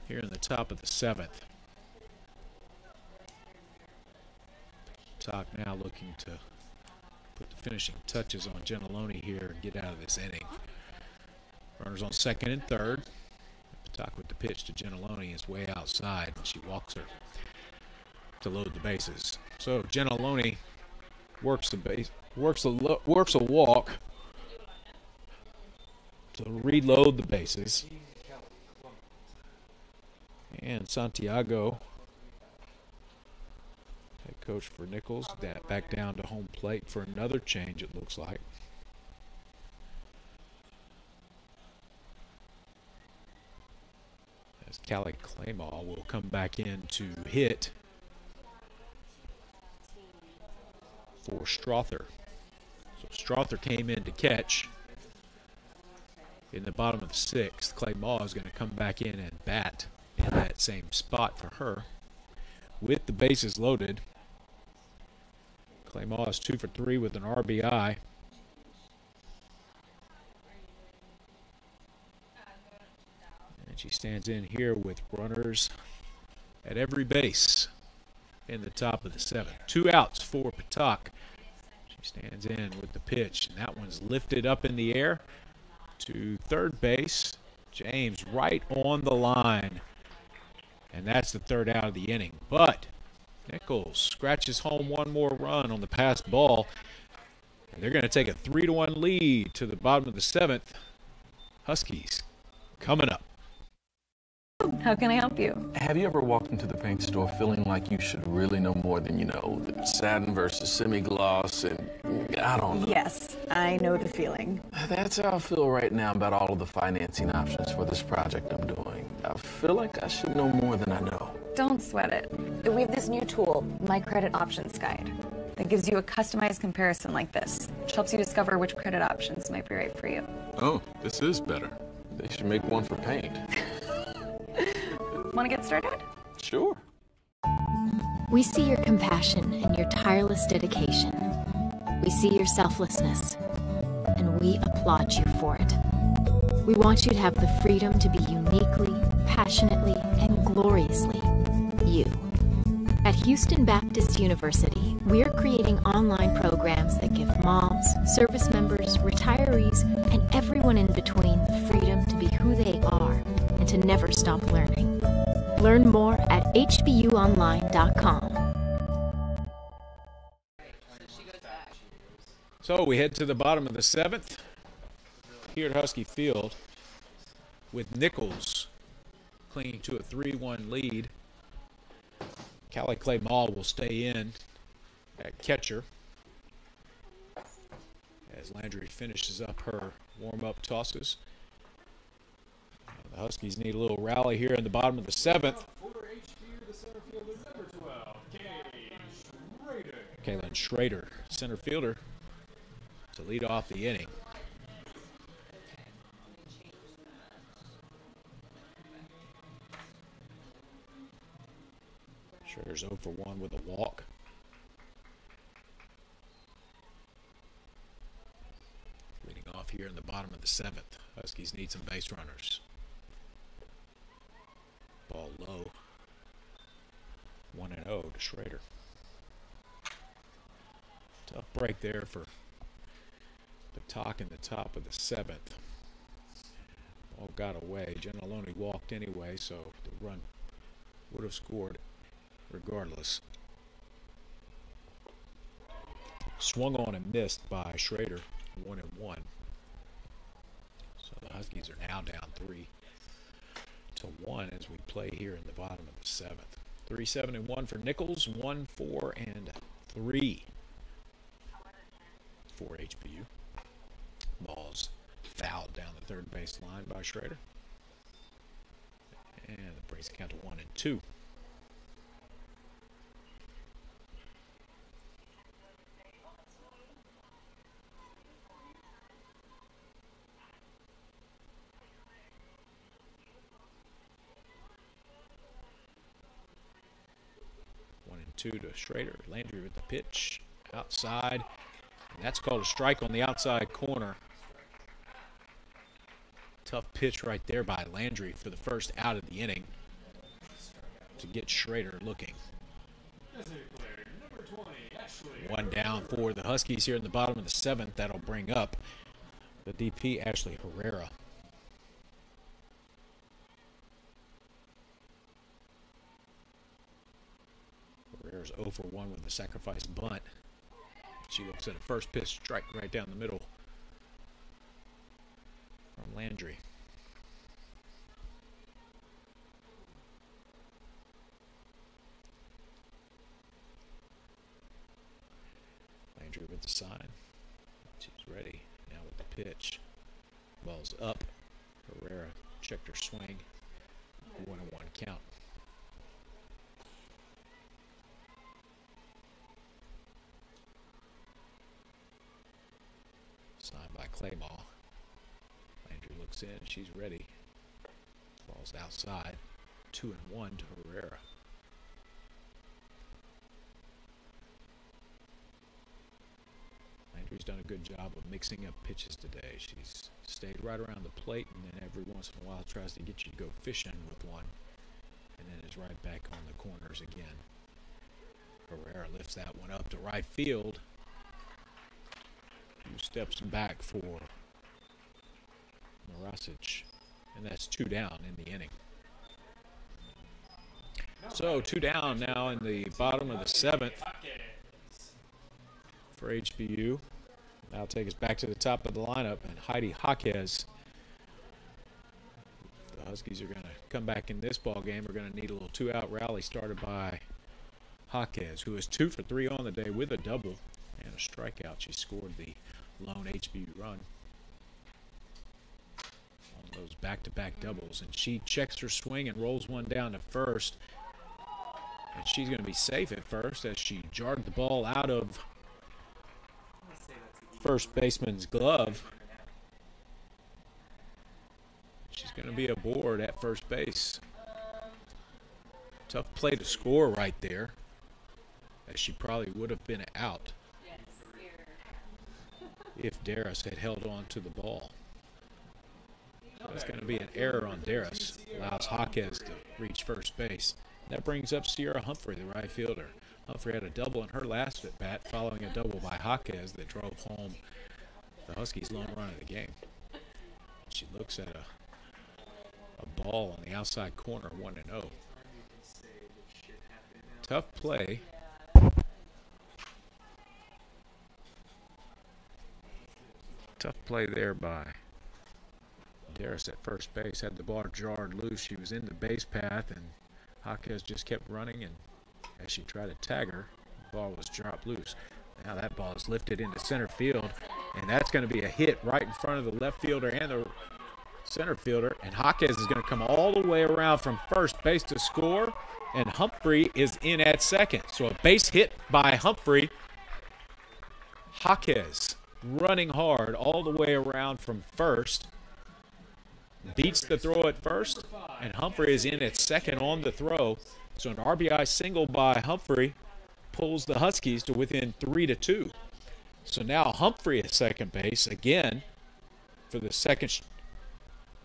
here in the top of the 7th. Patak now looking to put the finishing touches on Jenna Loney here and get out of this inning. Runners on second and third. Patak with the pitch to Jenna Loney is way outside, and she walks her to load the bases. So Jenna Loney works a walk to reload the bases. And Santiago, head coach for Nicholls, back down to home plate for another change, it looks like. As Callie Claymore will come back in to hit for Strother. So Strother came in to catch in the bottom of the 6th. Claymore is going to come back in and bat in that same spot for her. With the bases loaded, Claymore is 2 for 3 with an RBI. She stands in here with runners at every base in the top of the 7th. 2 outs for Patak. She stands in with the pitch, and that one's lifted up in the air to third base. James right on the line. And that's the 3rd out of the inning. But Nicholls scratches home one more run on the pass ball. And they're going to take a 3-1 lead to the bottom of the 7th. Huskies coming up. How can I help you? Have you ever walked into the paint store feeling like you should really know more than you know? The satin versus semi-gloss and I don't know. Yes, I know the feeling. That's how I feel right now about all of the financing options for this project I'm doing. I feel like I should know more than I know. Don't sweat it. We have this new tool, My Credit Options Guide, that gives you a customized comparison like this, which helps you discover which credit options might be right for you. Oh, this is better. They should make one for paint. Want to get started? Sure. We see your compassion and your tireless dedication. We see your selflessness, and we applaud you for it. We want you to have the freedom to be uniquely, passionately, and gloriously you. At Houston Baptist University, we're creating online programs that give moms, service members, retirees, and everyone in between the freedom to be who they are and to never stop learning. Learn more at hbuonline.com. So we head to the bottom of the 7th here at Husky Field with Nicholls clinging to a 3-1 lead. Callie Claymore will stay in at catcher as Landry finishes up her warm-up tosses. The Huskies need a little rally here in the bottom of the 7th. For HBU, the center fielder, number 12, Kaylin Schrader, center fielder, to lead off the inning. Schrader's 0 for 1 with a walk. Leading off here in the bottom of the 7th. Huskies need some base runners. Ball low. 1-0 to Schrader. Tough break there for Patak in the top of the 7th. All got away. Jenna Loney walked anyway, so the run would have scored regardless. Swung on and missed by Schrader. 1-1. Huskies are now down 3-1 as we play here in the bottom of the 7th. 3-7-1 for Nicholls, 1-4-3 for HBU. Ball's fouled down the third base line by Schrader. And it brings the count to 1-2. Two to Schrader. Landry with the pitch outside. And that's called a strike on the outside corner. Tough pitch right there by Landry for the first out of the inning to get Schrader looking. One down for the Huskies here in the bottom of the 7th. That'll bring up the DP, Ashley Herrera. Herrera's 0 for 1 with a sacrifice bunt. She looks at a first pitch strike right down the middle from Landry. Landry with the sign. She's ready now with the pitch. Ball's up. Herrera checked her swing. 1-1 count. Signed by Claymore. Landry looks in. She's ready. Ball's outside. 2-1 to Herrera. Landry's done a good job of mixing up pitches today. She's stayed right around the plate and then every once in a while tries to get you to go fishing with one. And then is right back on the corners again. Herrera lifts that one up to right field. Steps back for Morasic, and that's 2 down in the inning. So 2 down now in the bottom of the 7th for HBU. Now take us back to the top of the lineup, and Heidi Jaquez. The Huskies are going to come back in this ball game. We're going to need a little 2-out rally started by Jaquez, who is 2 for 3 on the day with a double and a strikeout. She scored the lone HBU run on those back-to-back doubles, and she checks her swing and rolls one down to first, and she's going to be safe at first as she jarred the ball out of first baseman's glove. She's going to be aboard at first base. Tough play to score right there, as she probably would have been out if Darris had held on to the ball. So it's going to be an error on Darris. Allows Jaquez to reach first base. That brings up Sierra Humphrey, the right fielder. Humphrey had a double in her last at bat, following a double by Jaquez that drove home the Huskies' lone run of the game. She looks at a ball on the outside corner, 1-0. Tough play. Tough play there by Darris at first base. Had the ball jarred loose. She was in the base path, and Jaquez just kept running, and as she tried to tag her, the ball was dropped loose. Now that ball is lifted into center field, and that's going to be a hit right in front of the left fielder and the center fielder, and Jaquez is going to come all the way around from first base to score, and Humphrey is in at second. So a base hit by Humphrey. Jaquez running hard all the way around from first. Beats the throw at first, and Humphrey is in at second on the throw. So an RBI single by Humphrey pulls the Huskies to within 3-2. So now Humphrey at second base again for the second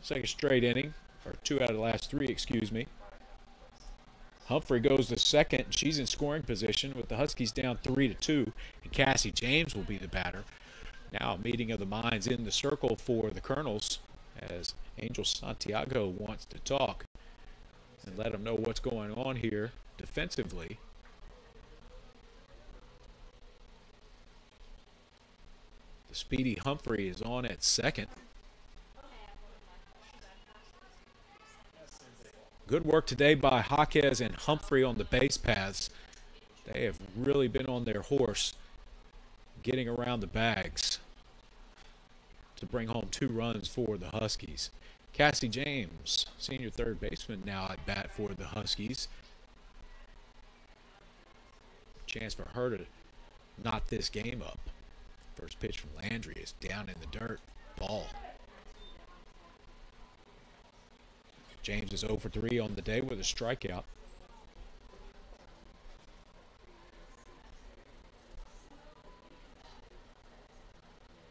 straight inning, or 2 out of the last 3, excuse me. Humphrey goes to second. She's in scoring position with the Huskies down 3-2, and Cassie James will be the batter. Now a meeting of the minds in the circle for the Colonels as Angel Santiago wants to talk and let them know what's going on here defensively. The speedy Humphrey is on at second. Good work today by Jaquez and Humphrey on the base paths. They have really been on their horse getting around the bags to bring home 2 runs for the Huskies. Cassie James, senior third baseman, now at bat for the Huskies. Chance for her to knot this game up. First pitch from Landry is down in the dirt. Ball. James is 0 for 3 on the day with a strikeout.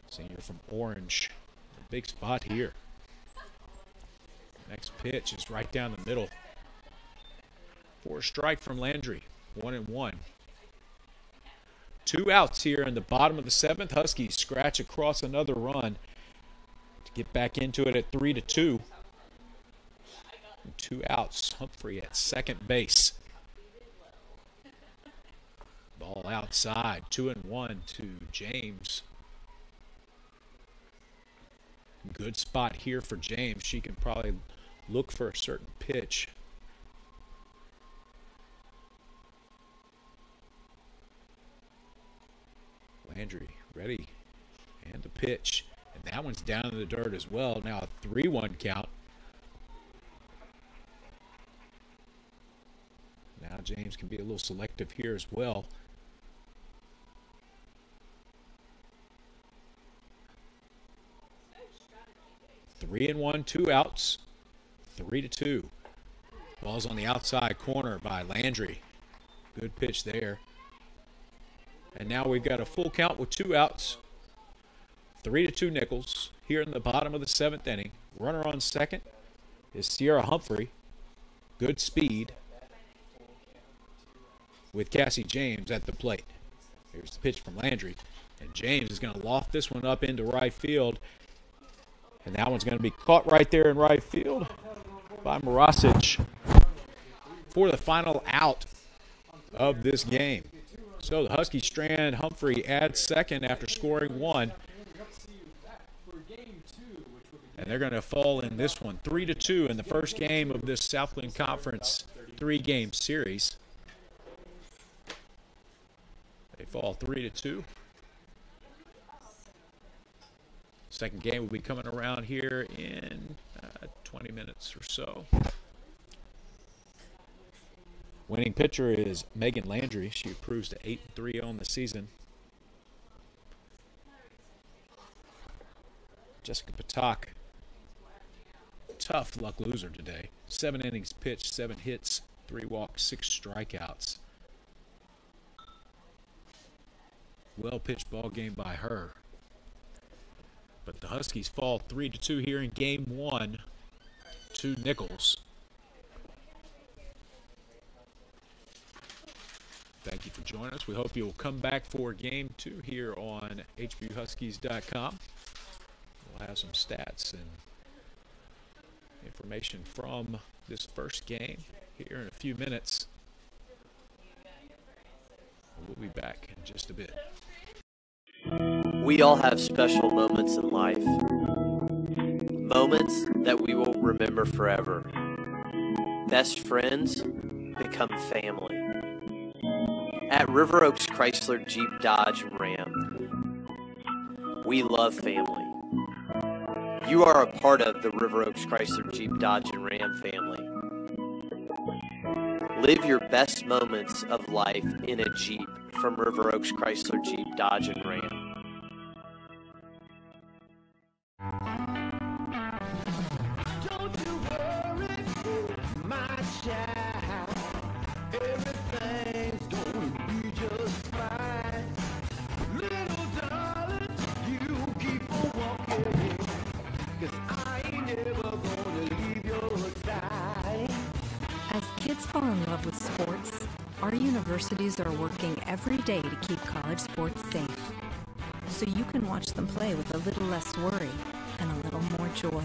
Senior from Orange. A big spot here. Next pitch is right down the middle. For a strike from Landry. 1-1. 2 outs here in the bottom of the 7th. Huskies scratch across another run to get back into it at 3-2. 2 outs. Humphrey at second base. Ball outside. 2-1 to James. Good spot here for James. She can probably look for a certain pitch. Landry ready. And the pitch. And that one's down in the dirt as well. Now a 3-1 count. Now James can be a little selective here as well. Three and 1, 2 outs. 3-2. Ball's on the outside corner by Landry. Good pitch there. And now we've got a full count with 2 outs. 3-2 Nicholls here in the bottom of the 7th inning. Runner on second is Sierra Humphrey. Good speed with Cassie James at the plate. Here's the pitch from Landry. And James is going to loft this one up into right field. And that one's going to be caught right there in right field by Morasic for the final out of this game. So the Huskies strand Humphrey at second after scoring 1. And they're going to fall in this one 3-2 in the first game of this Southland Conference 3-game series. They fall 3-2. Second game will be coming around here in 20 minutes or so. Winning pitcher is Megan Landry. She improves to 8-3 on the season. Jessica Patak, tough luck loser today. 7 innings pitched, 7 hits, 3 walks, 6 strikeouts. Well pitched ball game by her. But the Huskies fall 3-2 here in game 1 to Nicholls. Thank you for joining us. We hope you will come back for game 2 here on HBUHuskies.com. We'll have some stats and information from this first game here in a few minutes. We'll be back in just a bit. We all have special moments in life. Moments that we will remember forever. Best friends become family. At River Oaks Chrysler Jeep Dodge Ram, we love family. You are a part of the River Oaks Chrysler Jeep Dodge and Ram family. Live your best moments of life in a Jeep from River Oaks Chrysler Jeep Dodge and Ram. Don't you worry, my child. Everything's gonna be just fine. Little darling, you keep on walking. 'Cause I ain't never gonna leave your side. As kids fall in love with sports, our universities are working every day to keep college sports safe. So you can watch them play with a little less worry and a little more joy.